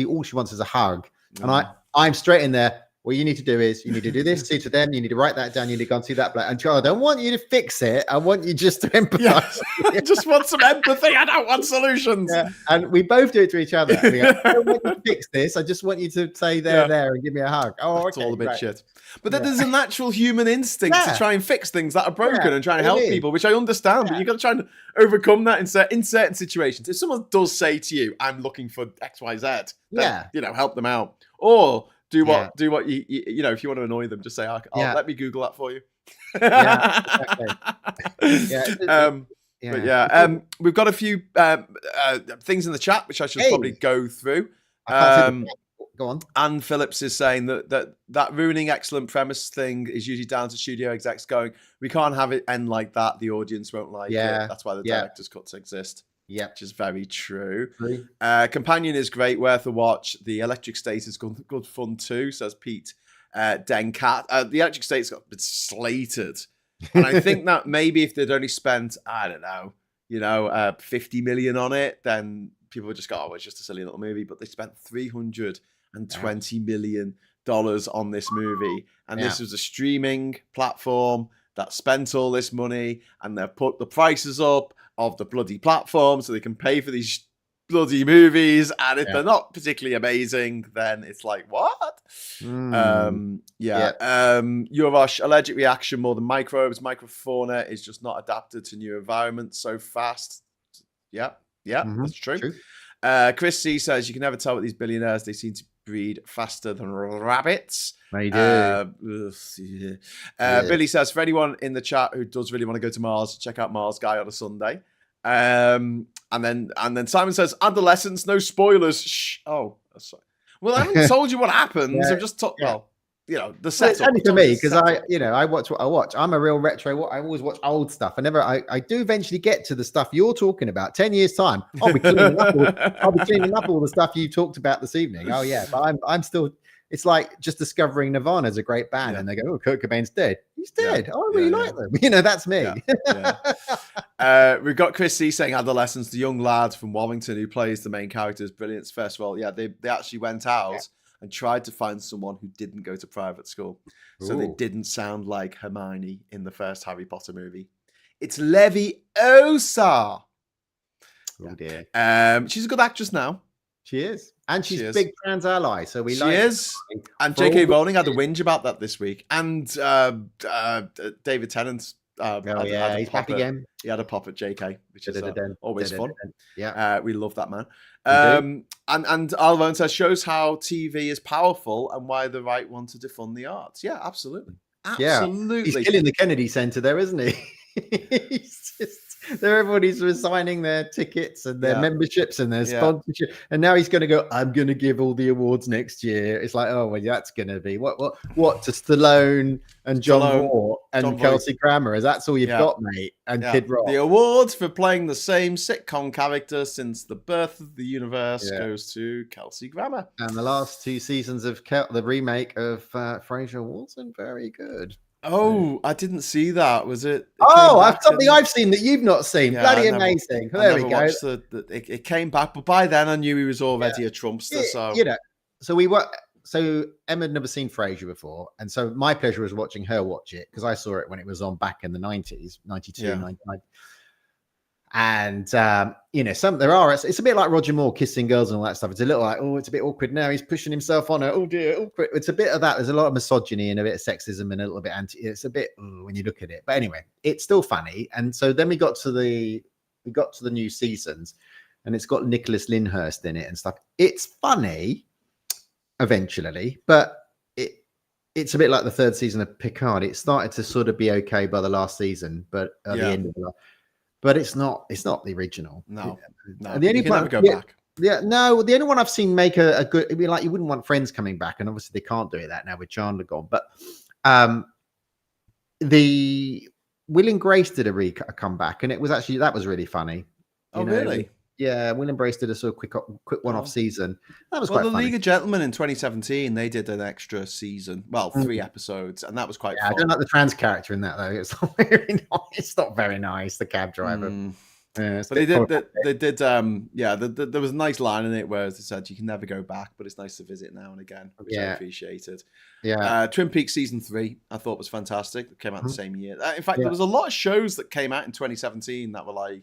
all she wants is a hug, and I'm straight in there. What you need to do is you need to do this, see to them, you need to write that down, you need to go and see that. And Charlie, I don't want you to fix it. I want you just to empathize. I just want some empathy. I don't want solutions. Yeah. And we both do it to each other. We go, I don't want you to fix this. I just want you to say there and give me a hug. Oh, it's all a bit shit. But then there's a natural human instinct to try and fix things that are broken and try and help people, which I understand. But you've got to try and overcome that in certain situations. If someone does say to you, "I'm looking for X, Y, Z," then, help them out. Or do what you if you want to annoy them, just say, let me Google that for you. We've got a few things in the chat which I should probably go through. Go on. Anne Phillips is saying that ruining excellent premise thing is usually down to studio execs going, "We can't have it end like that. The audience won't like it. That's why the director's cuts exist." Yeah, which is very true. Companion is great, worth a watch. The Electric State is good fun too, says Pete Dencat. The Electric State's been slated, and I think that maybe if they'd only spent, I don't know, 50 million on it, then people would just go, "Oh, it's just a silly little movie." But they spent $320 million on this movie, and this was a streaming platform that spent all this money, and they've put the prices up of the bloody platform so they can pay for these bloody movies, and if they're not particularly amazing, then it's like, what? Yurosh, allergic reaction more than microbes. Microfauna is just not adapted to new environments so fast. That's true. Chris C says you can never tell with these billionaires. They seem to breed faster than rabbits. They do. Billy says, for anyone in the chat who does really want to go to Mars, check out Mars Guy on a Sunday. And then Simon says, adolescents, no spoilers. Shh. Oh, sorry. Well, I haven't told you what happens. I've just told. Well, the setup. It's only for me because I watch what I watch. I'm a real retro. I always watch old stuff. I do eventually get to the stuff you're talking about. 10 years time, I'll be cleaning up all the stuff you talked about this evening. Oh yeah, but I'm still. It's like just discovering Nirvana is a great band, and they go, "Oh, Kurt Cobain's dead. He's dead. I really like them." That's me. We've got Chris C saying adolescents, the young lad from Wallington who plays the main character is brilliant. First of all, they actually went out and tried to find someone who didn't go to private school. So they didn't sound like Hermione in the first Harry Potter movie. It's Leviosa. Oh dear. She's a good actress now. She is. And she's a big trans ally. So she is. And J.K. Rowling had a whinge about that this week. And David Tennant. He's back again. He had a pop at JK, which is always fun. Yeah, we love that man. And Alvone says shows how TV is powerful and why the right want to defund the arts. Yeah, absolutely. He's killing the Kennedy Center there, isn't he? He's just everybody's resigning their tickets and their memberships and their sponsorship, and now he's going to go, I'm going to give all the awards next year. It's like, oh well, that's going to be what to Stallone and John Moore and Kelsey Grammer. Is that's all you've got, mate? And Kid Rock. The awards for playing the same sitcom character since the birth of the universe goes to Kelsey Grammer. And the last 2 seasons of the remake of Frasier wasn't very good. Oh, I didn't see that. Was it? Something I've seen that you've not seen. Bloody amazing. There we go. It came back, but by then I knew he was already a Trumpster. So Emma had never seen Frasier before, and so my pleasure was watching her watch it because I saw it when it was on back in the 90s, 92, 99. And it's a bit like Roger Moore kissing girls and all that stuff. It's a little like, it's a bit awkward now. He's pushing himself on her. Oh dear, awkward. It's a bit of that. There's a lot of misogyny and a bit of sexism and a little bit it's a bit when you look at it. But anyway, it's still funny. And so then we got to the new seasons, and it's got Nicholas Lyndhurst in it and stuff. It's funny eventually, but it's a bit like the 3rd season of Picard. It started to sort of be okay by the last season, but at the end of the but it's not the original. No. And the only one go back. Yeah, no, the only one I've seen make a good, it'd be like you wouldn't want Friends coming back, and obviously they can't do that now with Chandler gone. But the Will and Grace did a comeback, and it was actually that was really funny. Really? Yeah, Will and Grace did a sort of quick one-off season. That was quite funny. The League of Gentlemen in 2017, they did an extra season, 3 episodes, and that was quite fun. I don't like the trans character in that though. It's not very nice. It's not very nice. The cab driver. But they did. There was a nice line in it where they said you can never go back, but it's nice to visit now and again, which I appreciated. Yeah. Twin Peaks season 3, I thought was fantastic. It came out the same year. In fact, there was a lot of shows that came out in 2017 that were like,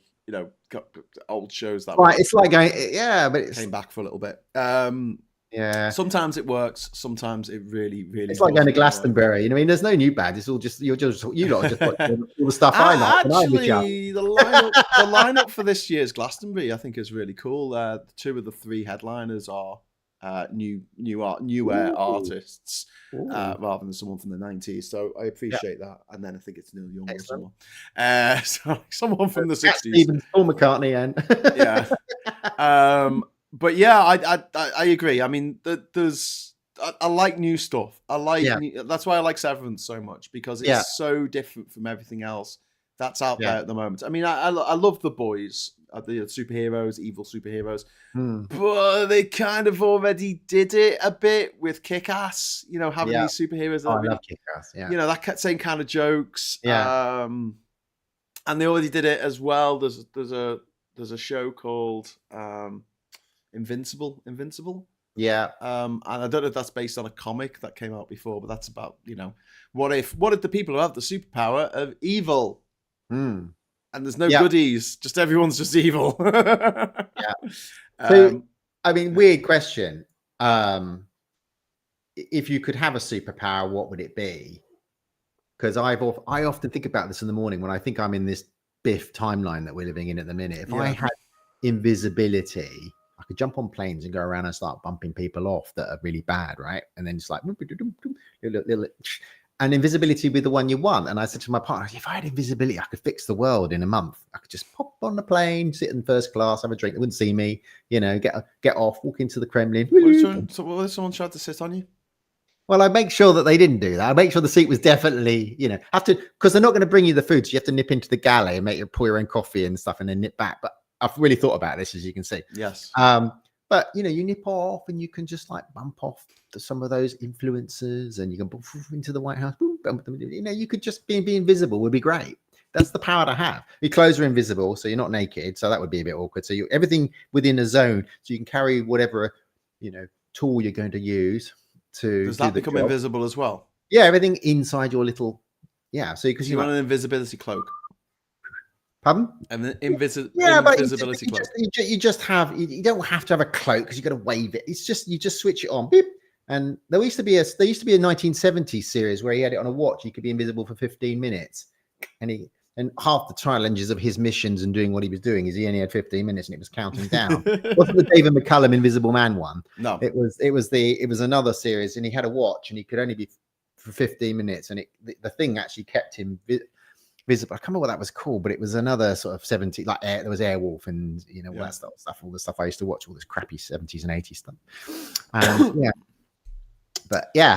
old shows that it's like going, but it came back for a little bit. Sometimes it works. Sometimes it really, really. It's like going to Glastonbury. There's no new band. It's all just you lot just watch all the stuff I like. Actually, the lineup for this year's Glastonbury, I think, is really cool. 2 of the 3 headliners are newer artists rather than someone from the 90s. So I appreciate that. And then I think it's Neil Young or someone. Someone from the 60s. Stevens, Paul McCartney, and but yeah, I agree. I mean, I like new stuff. That's why I like Severance so much, because it's so different from everything else that's out there at the moment. I mean, I love The Boys, the superheroes, evil superheroes, but they kind of already did it a bit with Kick-Ass, having these superheroes. I love Kick-Ass, that same kind of jokes. And they already did it as well. There's a show called Invincible. Yeah. And I don't know if that's based on a comic that came out before, but that's about, what if the people who have the superpower of evil? And there's no goodies, just everyone's just evil. So, I mean, weird question. If you could have a superpower, what would it be? Because I often think about this in the morning when I think I'm in this Biff timeline that we're living in at the minute. If I had invisibility, I could jump on planes and go around and start bumping people off that are really bad, right? And then just like, and invisibility would be the one you want. And I said to my partner, if I had invisibility, I could fix the world in a month. I could just pop on the plane, sit in first class, have a drink. They wouldn't see me, get off, walk into the Kremlin. What if someone tried to sit on you? Well, I'd make sure that they didn't do that. I'd make sure the seat was definitely, because they're not going to bring you the food. So you have to nip into the galley and pour your own coffee and stuff and then nip back. But I've really thought about this, as you can see. Yes. But, you nip off and you can just like bump off to some of those influencers and you can into the White House. You could just be invisible would be great. That's the power to have. Your clothes are invisible, so you're not naked. So that would be a bit awkward. So everything within a zone, so you can carry whatever, tool you're going to use. Does that become invisible as well? Yeah, everything inside your little So because you want an invisibility cloak. Pardon? An invisibility cloak. You just have. You don't have to have a cloak because you got to wave it. It's just you just switch it on. Beep. And there used to be a 1970s series where he had it on a watch. He could be invisible for 15 minutes, and half the challenges of his missions and doing what he was doing is he only had 15 minutes and it was counting down. Wasn't the David McCallum Invisible Man one? No, it was another series, and he had a watch and he could only be for 15 minutes, and the thing actually kept him visible. I can't remember what that was called, but it was another sort of 70s, like there was Airwolf and all that stuff, all the stuff I used to watch, all this crappy 70s and 80s stuff. And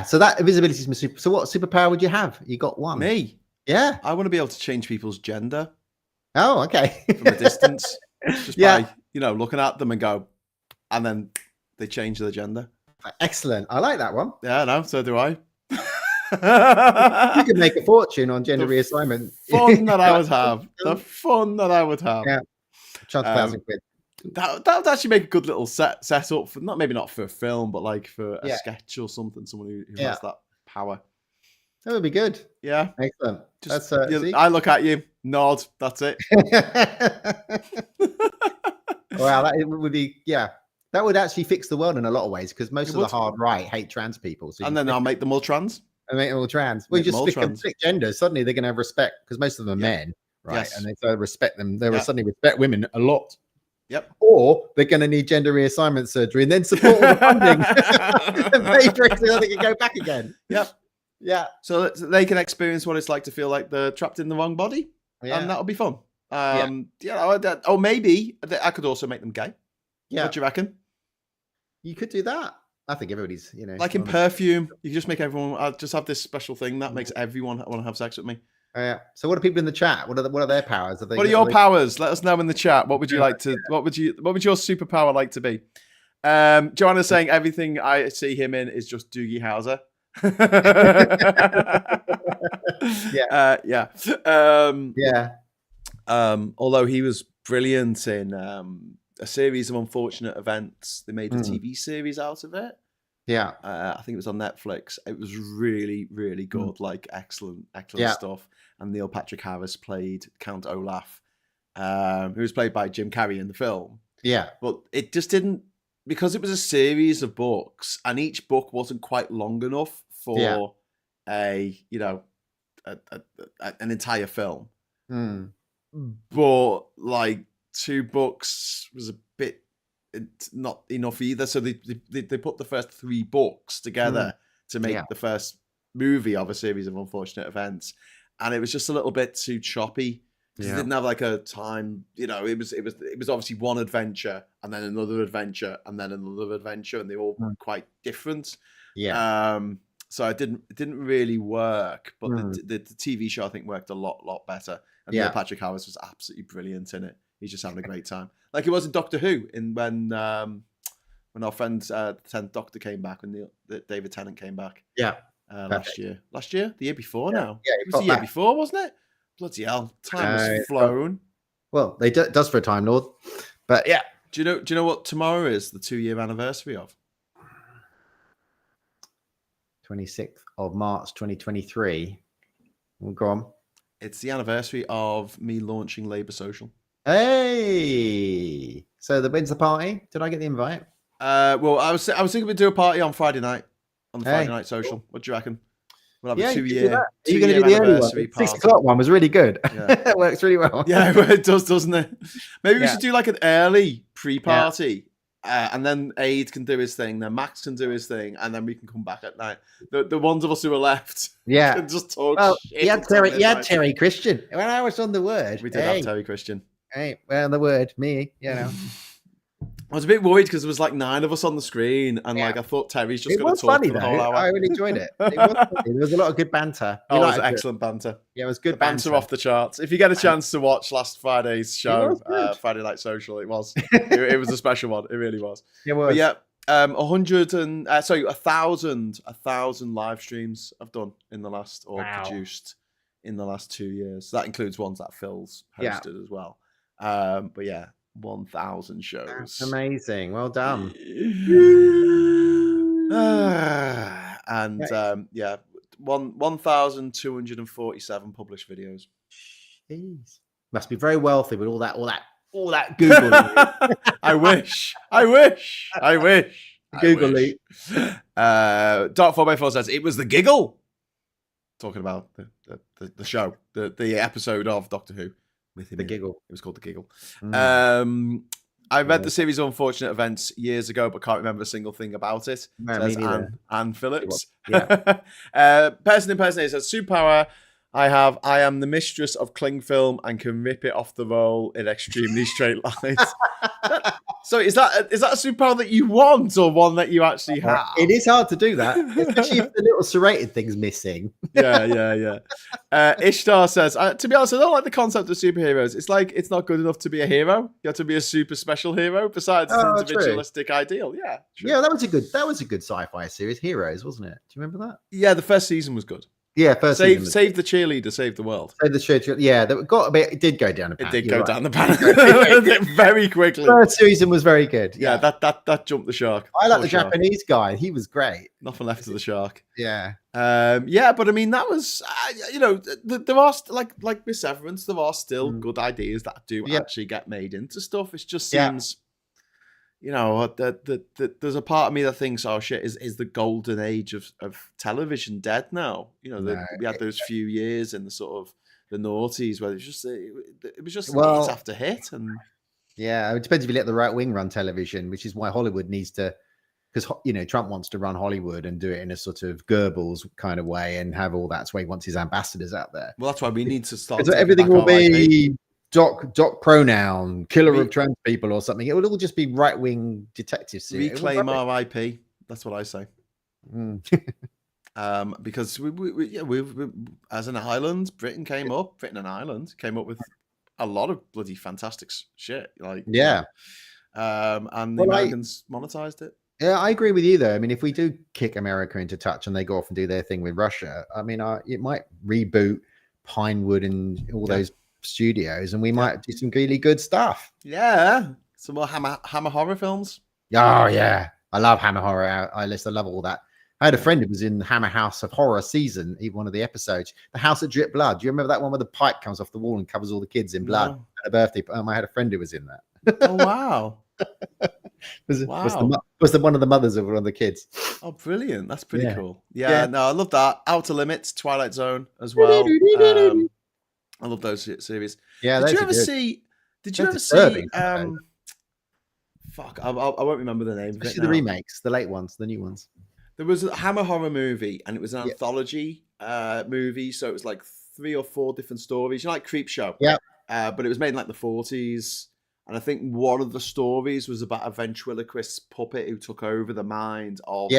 so that invisibility is my super. So what superpower would you have? You got one. Me. Yeah, I want to be able to change people's gender. Oh, okay. From a distance, just by looking at them and then they change their gender. Excellent. I like that one. Yeah, no, so do I. You could make a fortune on gender reassignment. Fun that I would have. The fun that I would have. Yeah, £1,000 quid. That would actually make a good little set up for maybe not for a film, but like for a sketch or something. Someone who has that power. That would be good. Yeah. Excellent. I look at you, nod. That's it. Wow, that would be, that would actually fix the world in a lot of ways because most of the hard right hate trans people. So then I'll make them all trans. And make them all trans. Well, you just flick gender. Suddenly they're going to have respect because most of them are men, right? Yes. And they respect them. They will suddenly respect women a lot. Yep. Or they're going to need gender reassignment surgery and then support all the funding and pay for it so they can go back again. Yep. Yeah. So they can experience what it's like to feel like they're trapped in the wrong body. Yeah. And that'll be fun. Or maybe I could also make them gay. Yeah. What do you reckon? You could do that. I think everybody's, like in Perfume, you can just make everyone. I'll just have this special thing that makes everyone want to have sex with me. Yeah. So what are people in the chat? What are their powers? What are your powers? Let us know in the chat. What would you like to? What would your superpower like to be? Joanna's saying everything I see him in is just Doogie Howser. Although he was brilliant in a series of unfortunate events. They made a TV series out of it. I think it was on Netflix. It was really, really good. Like excellent stuff. And Neil Patrick Harris played Count Olaf, who was played by Jim Carrey in the film. But it just didn't, because it was a series of books and each book wasn't quite long enough for an entire film. But like 2 books was a bit not enough either. So they put the first 3 books together to make the first movie of a series of unfortunate events. And it was just a little bit too choppy. It didn't have like a time, it was obviously one adventure and then another adventure and then another adventure, and they were all quite different. So it didn't really work, but the TV show I think worked a lot better. And Neil Patrick Harris was absolutely brilliant in it. He's just having a great time, like he was in Doctor Who when our friend the 10th Doctor came back, when David Tennant came back. Last year, the year before now. It was the year before, wasn't it? Bloody hell, time has flown. Well, it does for a Time Lord, but yeah. Do you know what tomorrow is? The 2-year anniversary of 26th of March 2023. Well, go on. It's the anniversary of me launching Labour Social. Hey, so when's the party? Did I get the invite? Well, I was thinking we'd do a party on Friday night, on the Friday night social. Cool. What do you reckon? We'll have a 2-year. Are you going to do the early one? 6 o'clock one was really good. It works really well. Yeah, it does, doesn't it? Maybe we should do like an early pre-party and then Aid can do his thing, then Max can do his thing, and then we can come back at night. The ones of us who are left can just talk shit. You had Terry Christian. When I was on the word. We did have Terry Christian. Hey, well, the word, me, you know. I was a bit worried because there was like 9 of us on the screen, and like I thought Terry's just going to talk for the whole hour. I really enjoyed it. It was funny. There was a lot of good banter. It was excellent banter. Yeah, it was good banter off the charts. If you get a chance to watch last Friday's show, Friday Night Social, it was a special one. It really was. It was. But yeah, 1,000 live streams I've done in the last produced in the last 2 years. So that includes ones that Phil's hosted as well. But yeah. 1,000 shows. That's amazing. Well done. And 1,247 published videos. Jeez. Must be very wealthy with all that Google. I wish. Google loot. Dark 4x4 says it was the giggle. Talking about the show, the episode of Doctor Who. With him, the giggle. It was called the giggle. I read the series of Unfortunate Events years ago, but can't remember a single thing about it. No, says Anne Phillips. Yeah. Person impersonator says superpower. I am the mistress of cling film and can rip it off the roll in extremely straight lines. So is that a superpower that you want or one that you actually have? It is hard to do that, especially if the little serrated thing's missing. Yeah. Ishtar says, to be honest, I don't like the concept of superheroes. It's like it's not good enough to be a hero. You have to be a super special hero. Besides, it's an individualistic ideal. Yeah, true. Yeah, that was a good sci-fi series, Heroes, wasn't it? Do you remember that? Yeah, the first season was good. Yeah, season. Save the cheerleader, save the world. Save the cheerleader. Yeah, that got a bit. It did go down the pan. It did go down the pan very quickly. First season was very good. Yeah, that jumped the shark. I like the Japanese guy. He was great. Nothing left of the shark. Yeah. But I mean, that was there are like with Severance, there are still good ideas that do actually get made into stuff. It just seems. There's a part of me that thinks, oh shit, is the golden age of television dead now? We had those few years in the sort of the noughties where it was just hit after hit, and it depends if you let the right wing run television, which is why Hollywood needs to, because Trump wants to run Hollywood and do it in a sort of Goebbels kind of way and have all that's why he wants his ambassadors out there. Well, that's why we need to start. So everything will be. Doc pronoun, killer of trans people or something. It would all just be right wing detective series. Reclaim our IP. That's what I say. Because we as an island, Britain came up with a lot of bloody fantastic shit. And the Americans monetized it. Yeah, I agree with you though. I mean, if we do kick America into touch and they go off and do their thing with Russia, I mean, it might reboot Pinewood and all those studios, and we might do some really good stuff. Yeah, some more Hammer horror films. Oh yeah, I love Hammer horror. I love all that. I had a friend who was in Hammer House of Horror season, even one of the episodes, The House that Dripped Blood. Do you remember that one where the pipe comes off the wall and covers all the kids in blood at a birthday? I had a friend who was in that. Oh wow. was one of the mothers of one of the kids. Oh, brilliant! That's pretty cool. Yeah, no, I love that. Outer Limits, Twilight Zone as well. I love those series. Yeah, did you ever see? Fuck, I won't remember the name. Especially the remakes, the late ones, the new ones. There was a Hammer horror movie, and it was an anthology movie. So it was like 3 or 4 different stories, like Creepshow. Yeah. But it was made in like the 40s, and I think one of the stories was about a ventriloquist puppet who took over the mind of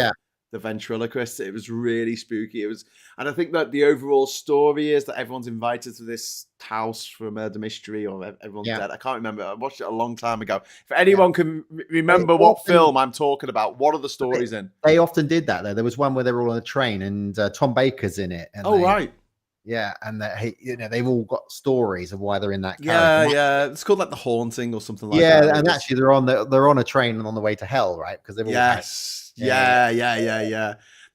the ventriloquist. It was really spooky. And I think that the overall story is that everyone's invited to this house for a murder mystery, or everyone's dead. I can't remember. I watched it a long time ago. If anyone can remember what film I'm talking about, what are the stories in? They often did that though. There was one where they were all on a train, and Tom Baker's in it. And right. Yeah, and they've all got stories of why they're in that character. Yeah. It's called like The Haunting or something like that. Yeah, and actually they're on a train and on the way to hell, right? Because they've all Yeah.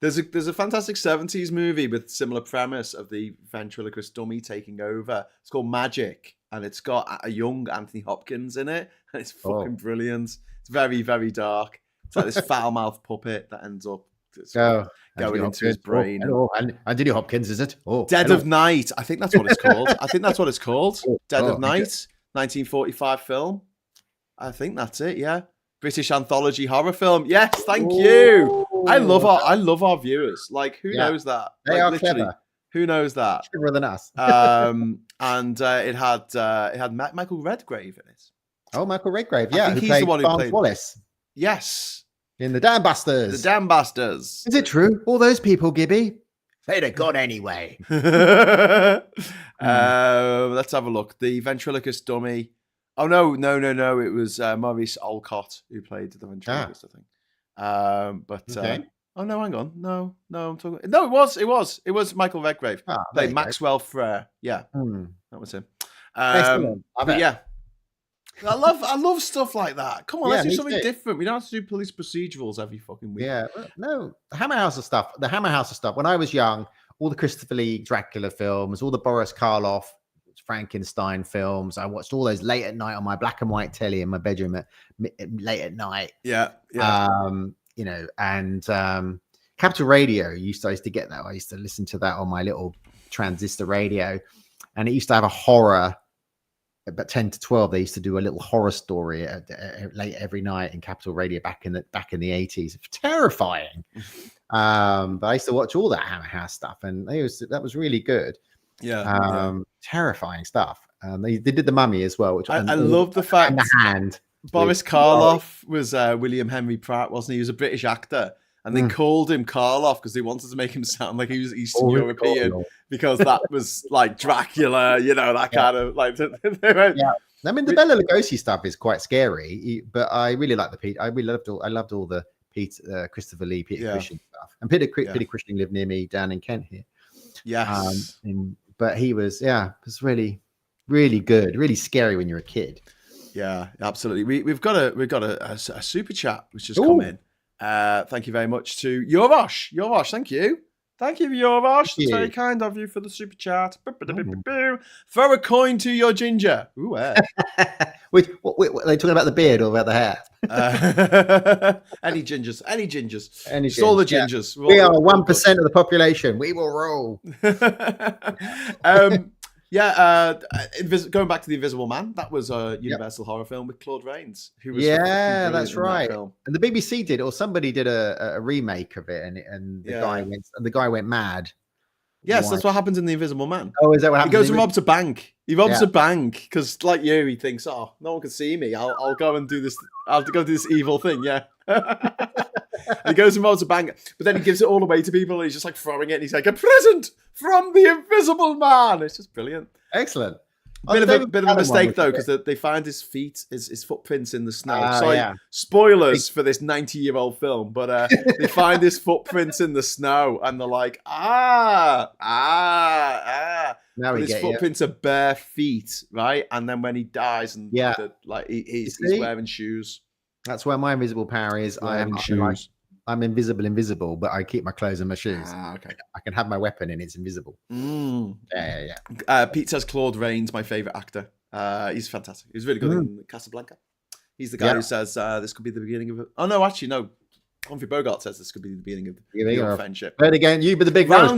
There's a fantastic 70s movie with similar premise of the ventriloquist dummy taking over. It's called Magic, and it's got a young Anthony Hopkins in it, and it's fucking brilliant. It's very, very dark. It's like this foul-mouthed puppet that ends up going into his brain. Anthony Hopkins, is it? Dead of Night. I think that's what it's called. Dead of Night, 1945 film. I think that's it, yeah. British anthology horror film. Yes, thank you. I love our viewers. Like, who knows that? They like, are literally, clever. Who knows that? Cleverer than us. And it had Michael Redgrave in it. Oh, Michael Redgrave. I Yeah, think who he's the played one who Barnes played Wallace Yes, in the Dam Busters. the Dam Busters. Is it true? All those people, Gibby, they'd have gone anyway. Let's have a look. The ventriloquist dummy. Oh no! It was Maurice Olcott who played the ventriloquist, I think. Okay. Oh no, hang on. No, I'm talking. No, it was Michael Redgrave. Played Maxwell Frere. Yeah, that was him. Excellent. Yeah, I love stuff like that. Come on, let's do something different. We don't have to do police procedurals every fucking week. Yeah, no, the Hammer House of stuff. When I was young, all the Christopher Lee Dracula films, all the Boris Karloff Frankenstein films. I watched all those late at night on my black and white telly in my bedroom at late at night. Yeah. And Capital Radio. I used to get that. I used to listen to that on my little transistor radio, and it used to have a horror. About 10 to 12, they used to do a little horror story late every night in Capital Radio back in the 80s. Terrifying. But I used to watch all that Hammer House stuff, and that was really good. Terrifying stuff. They did The Mummy as well, which I love the fact Boris Karloff was William Henry Pratt, wasn't he? He was a British actor, and they called him Karloff because they wanted to make him sound like he was Eastern European, because that was like Dracula, that kind of like. I mean, the Bela Lugosi stuff is quite scary, but I really like I loved all the Christopher Lee, Peter Cushing stuff, and Peter Cushing lived near me down in Kent here. Yes. But he was really, really good, really scary when you're a kid. Yeah, absolutely. We've got a super chat which has come in. Thank you very much to Yorosh. Thank you. Thank you, Yorosh. That's very kind of you for the super chat. Throw a coin to your ginger. Ooh, Wait, are they talking about the beard or about the hair? Any gingers. Just all the gingers. Yeah. We are 1% of the population. We will roll. Going back to The Invisible Man, that was a Universal horror film with Claude Rains, who was that's right. And the BBC did, or somebody did a remake of it, and the guy went mad. Yes, that's what happens in The Invisible Man. Oh, is that what happens? He goes and robs a bank. He robs a bank because, like you, he thinks, "Oh, no one can see me. I'll go and do this. I'll go do this evil thing." Yeah. He goes and robs a bank, but then he gives it all away to people, and he's just like throwing it. And he's like, "A present from the Invisible Man." It's just brilliant. Excellent. Bit of a mistake though, because they find his feet, his footprints in the snow. Spoilers for this 90-year-old film, but they find his footprints in the snow, and they're like, Now his footprints are bare feet, right? And then when he dies, and he's wearing shoes. That's where my invisible power is. I'm invisible, but I keep my clothes and my shoes. Okay. I can have my weapon and it's invisible. Pete says Claude Rains, my favorite actor. He's fantastic. He's really good in Casablanca. He's the guy who says this could be the beginning of it. Oh no, actually no. Humphrey Bogart says this could be the beginning of your friendship. But again, you with the big nose.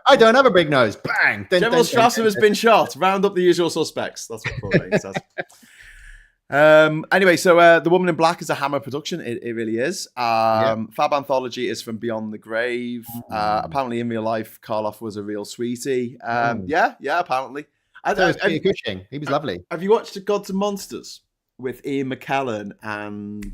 I don't have a big nose. Bang. General Strasser has been shot. Round up the usual suspects. That's what Claude Rains says. Anyway, so The Woman in Black is a Hammer production. It really is. Fab Anthology is from Beyond the Grave. Apparently in real life, Karloff was a real sweetie. Apparently. Peter Cushing. He was lovely. Have you watched Gods and Monsters with Ian McKellen and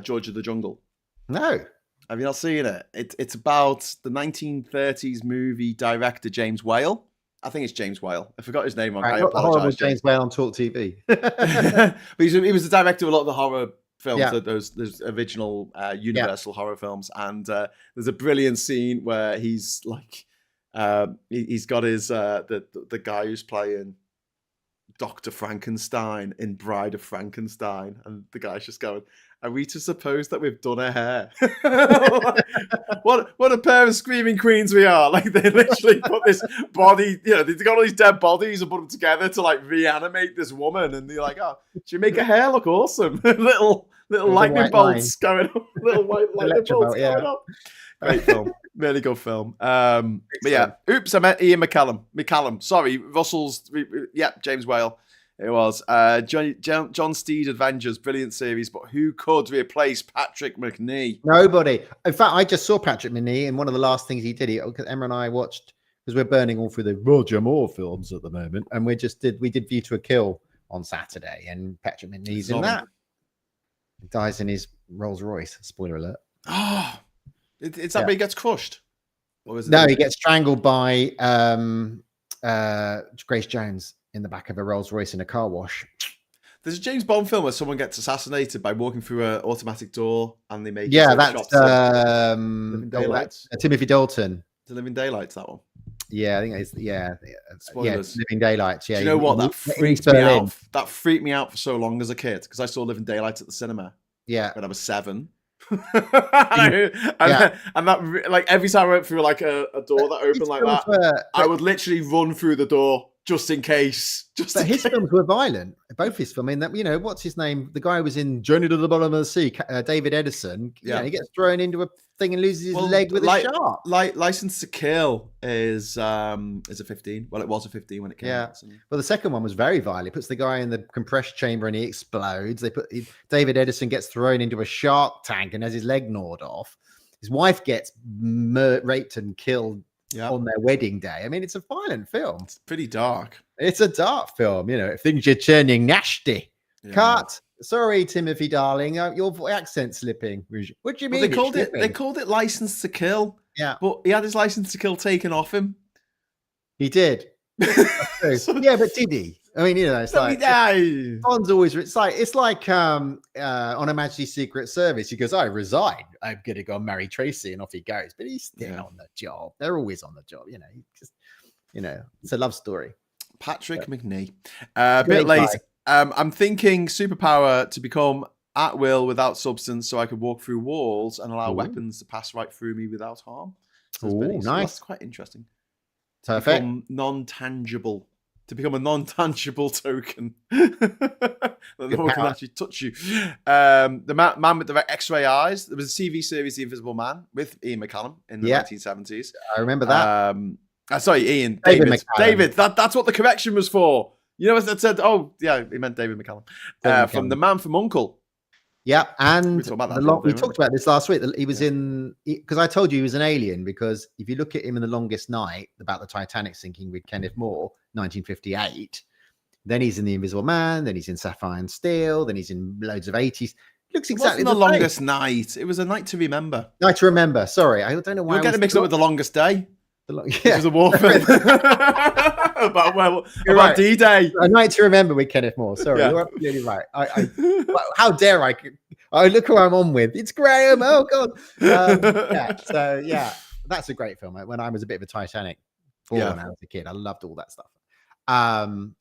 George of the Jungle? No. Have you not seen it? It's about the 1930s movie director James Whale. I think it's James Whale. I forgot his name. I apologize. James Whale on Talk TV. But he was the director of a lot of the horror films, those original Universal horror films. And there's a brilliant scene where he's like, he's got his the guy who's playing Dr. Frankenstein in Bride of Frankenstein, and the guy's just going, "Are we to suppose that we've done her hair?" what a pair of screaming queens we are! Like, they literally put this body, they got all these dead bodies and put them together to like reanimate this woman, and they're like, "Oh, she make her hair look awesome." little lightning bolts going up, little white lightning bolts going up. Great film, really good film. But yeah, oops, I meant Ian McCallum. Sorry, Russell's. James Whale It was. John Steed Avengers, brilliant series, but who could replace Patrick McNee? Nobody. In fact, I just saw Patrick McNee, and one of the last things he did, Emma and I watched, because we're burning all through the Roger Moore films at the moment, and we did View to a Kill on Saturday, and Patrick McNee's in that. He dies in his Rolls Royce. Spoiler alert. Oh, it's that where he gets crushed? Or is it no, he gets strangled by Grace Jones in the back of a Rolls Royce in a car wash. There's a James Bond film where someone gets assassinated by walking through an automatic door, and they make that's Timothy Dalton. The Living Daylights, that one. Yeah, I think it's Spoilers. Living Daylights. Yeah, do you know what? That freaked me out. That freaked me out for so long as a kid because I saw Living Daylights at the cinema. Yeah, when I was 7. and that, like, every time I went through like a door that opened like that, I would literally run through the door just in case. But his films were violent. Both his films. I mean, what's his name? The guy who was in Journey to the Bottom of the Sea, David Edison. Yeah, he gets thrown into a thing and loses his leg with a shark. License to Kill is a 15. Well, it was a 15 when it came out. So. Well, the second one was very violent. It puts the guy in the compressed chamber and he explodes. David Edison gets thrown into a shark tank and has his leg gnawed off. His wife gets raped and killed on their wedding day. I mean, it's a violent film. It's pretty dark. It's a dark film. Things are turning nasty. Yeah. Cut. Sorry, Timothy, darling, your accent's slipping. What do you mean? Well, they called it License to Kill. Yeah, but he had his license to kill taken off him. He did. Yeah, but did he? I mean, it's like Bond's always. It's like on Her Majesty's Secret Service. He goes, "I resign. I'm going to go and marry Tracy," and off he goes. But he's still on the job. They're always on the job. It's a love story. Patrick McNee. A bit late. I'm thinking superpower to become at will without substance, so I could walk through walls and allow weapons to pass right through me without harm. Oh, nice. So that's quite interesting. Perfect. Become non-tangible. To become a non-tangible token that no one can actually touch you. The man with the X-ray eyes. There was a TV series, The Invisible Man, with Ian McCallum in the 1970s. I remember that. Sorry, Ian. David. That's what the correction was for. You know what that said? Oh, yeah, he meant David McCallum. From The Man from U.N.C.L.E. Yeah, and we talked about this last week. He was because I told you he was an alien, because if you look at him in The Longest Night, about the Titanic sinking with Kenneth Moore, 1958, then he's in The Invisible Man, then he's in Sapphire and Steel, then he's in loads of 80s. Looks exactly the Longest Night. It was A Night to Remember. Night to Remember. Sorry, I don't know why. You're getting mixed up with The Longest Day. It was a war film about D-Day. A Night to Remember with Kenneth Moore. Sorry, you're absolutely right. How dare I? Oh, look who I'm on with. It's Graham. Oh God. That's a great film. When I was a bit of a Titanic when I was a kid, I loved all that stuff. And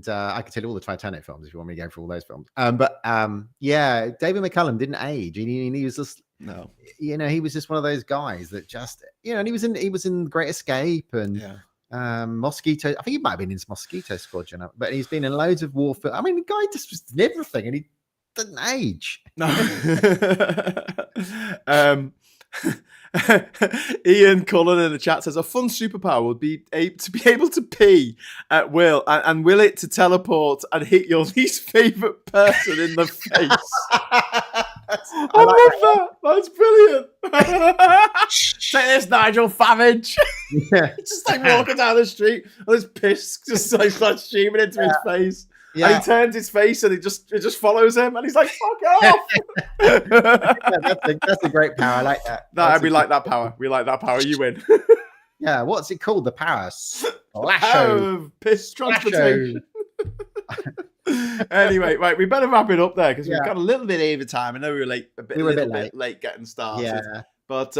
I could tell you all the Titanic films if you want me to go through all those films. David McCallum didn't age. He was just he was just one of those guys that just and he was in Great Escape and Mosquito. I think he might have been in Mosquito Squadron, but he's been in loads of war films. I mean, the guy just was in everything, and he didn't age. No. Ian Cullen in the chat says a fun superpower would be to be able to pee at will and will it to teleport and hit your least favorite person in the face. I love that. That's brilliant. Take this, Nigel Favage. Just like walking down the street and his piss just like starts streaming into his face. Yeah. And he turns his face and it just follows him and he's like, fuck off. That's a great power. I like that. We like that power. We like that power. You win. Yeah, what's it called? The power. Of piss transportation. Anyway, right, we better wrap it up there because we've got a little bit over time. I know we were late, a bit late getting started. Yeah. But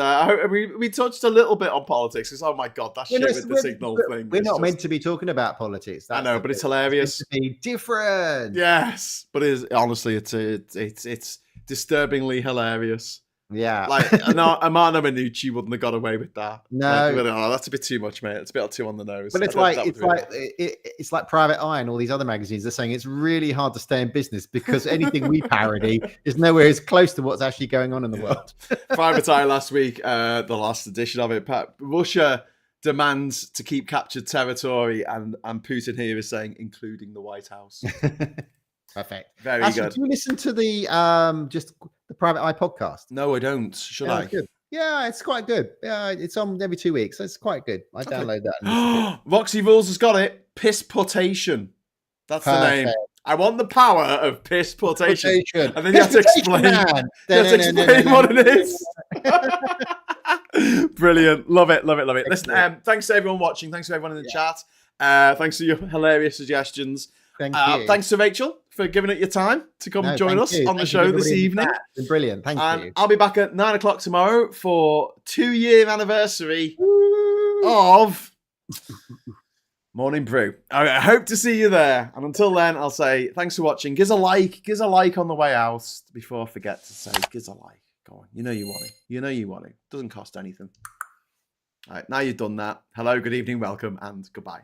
we touched a little bit on politics because, oh my God, that shit with the signal thing. We're not meant to be talking about politics. I know, but it's hilarious. It's be different. Yes, but honestly, it's disturbingly hilarious. Yeah, like Amano Minucci wouldn't have got away with that. No, that's a bit too much, mate. It's a bit too on the nose. But it's like Private Eye and all these other magazines. They're saying it's really hard to stay in business because anything we parody is nowhere as close to what's actually going on in the world. Private Eye last week, the last edition of it, Russia demands to keep captured territory, and Putin here is saying, including the White House. Perfect. Very Actually, good. do you listen to the just the Private Eye podcast? No, I don't. Should Yeah, I? it's good. Yeah, it's quite good. Yeah, it's on every 2 weeks, so it's quite good. I download that. And listen to it. Roxy Rules has got it. Pissportation. That's the name. Perfect. I want the power of pissportation. Pissportation. And then you have to explain. Man. You have to explain what it is. Brilliant. Love it, love it, love it. Listen, thanks to everyone watching. Thanks to everyone in the chat. Thanks for your hilarious suggestions. Thank you. Thanks to Rachel for giving it your time to come join us on the show this evening. It's been brilliant. Thank you. I'll be back at 9 o'clock tomorrow for 2-year anniversary of Morning Brew. I hope to see you there. And until then, I'll say thanks for watching. Give us a like on the way out before I forget to say, give us a like. Go on. You know you want it. You know you want it. Doesn't cost anything. All right, now you've done that. Hello, good evening, welcome, and goodbye.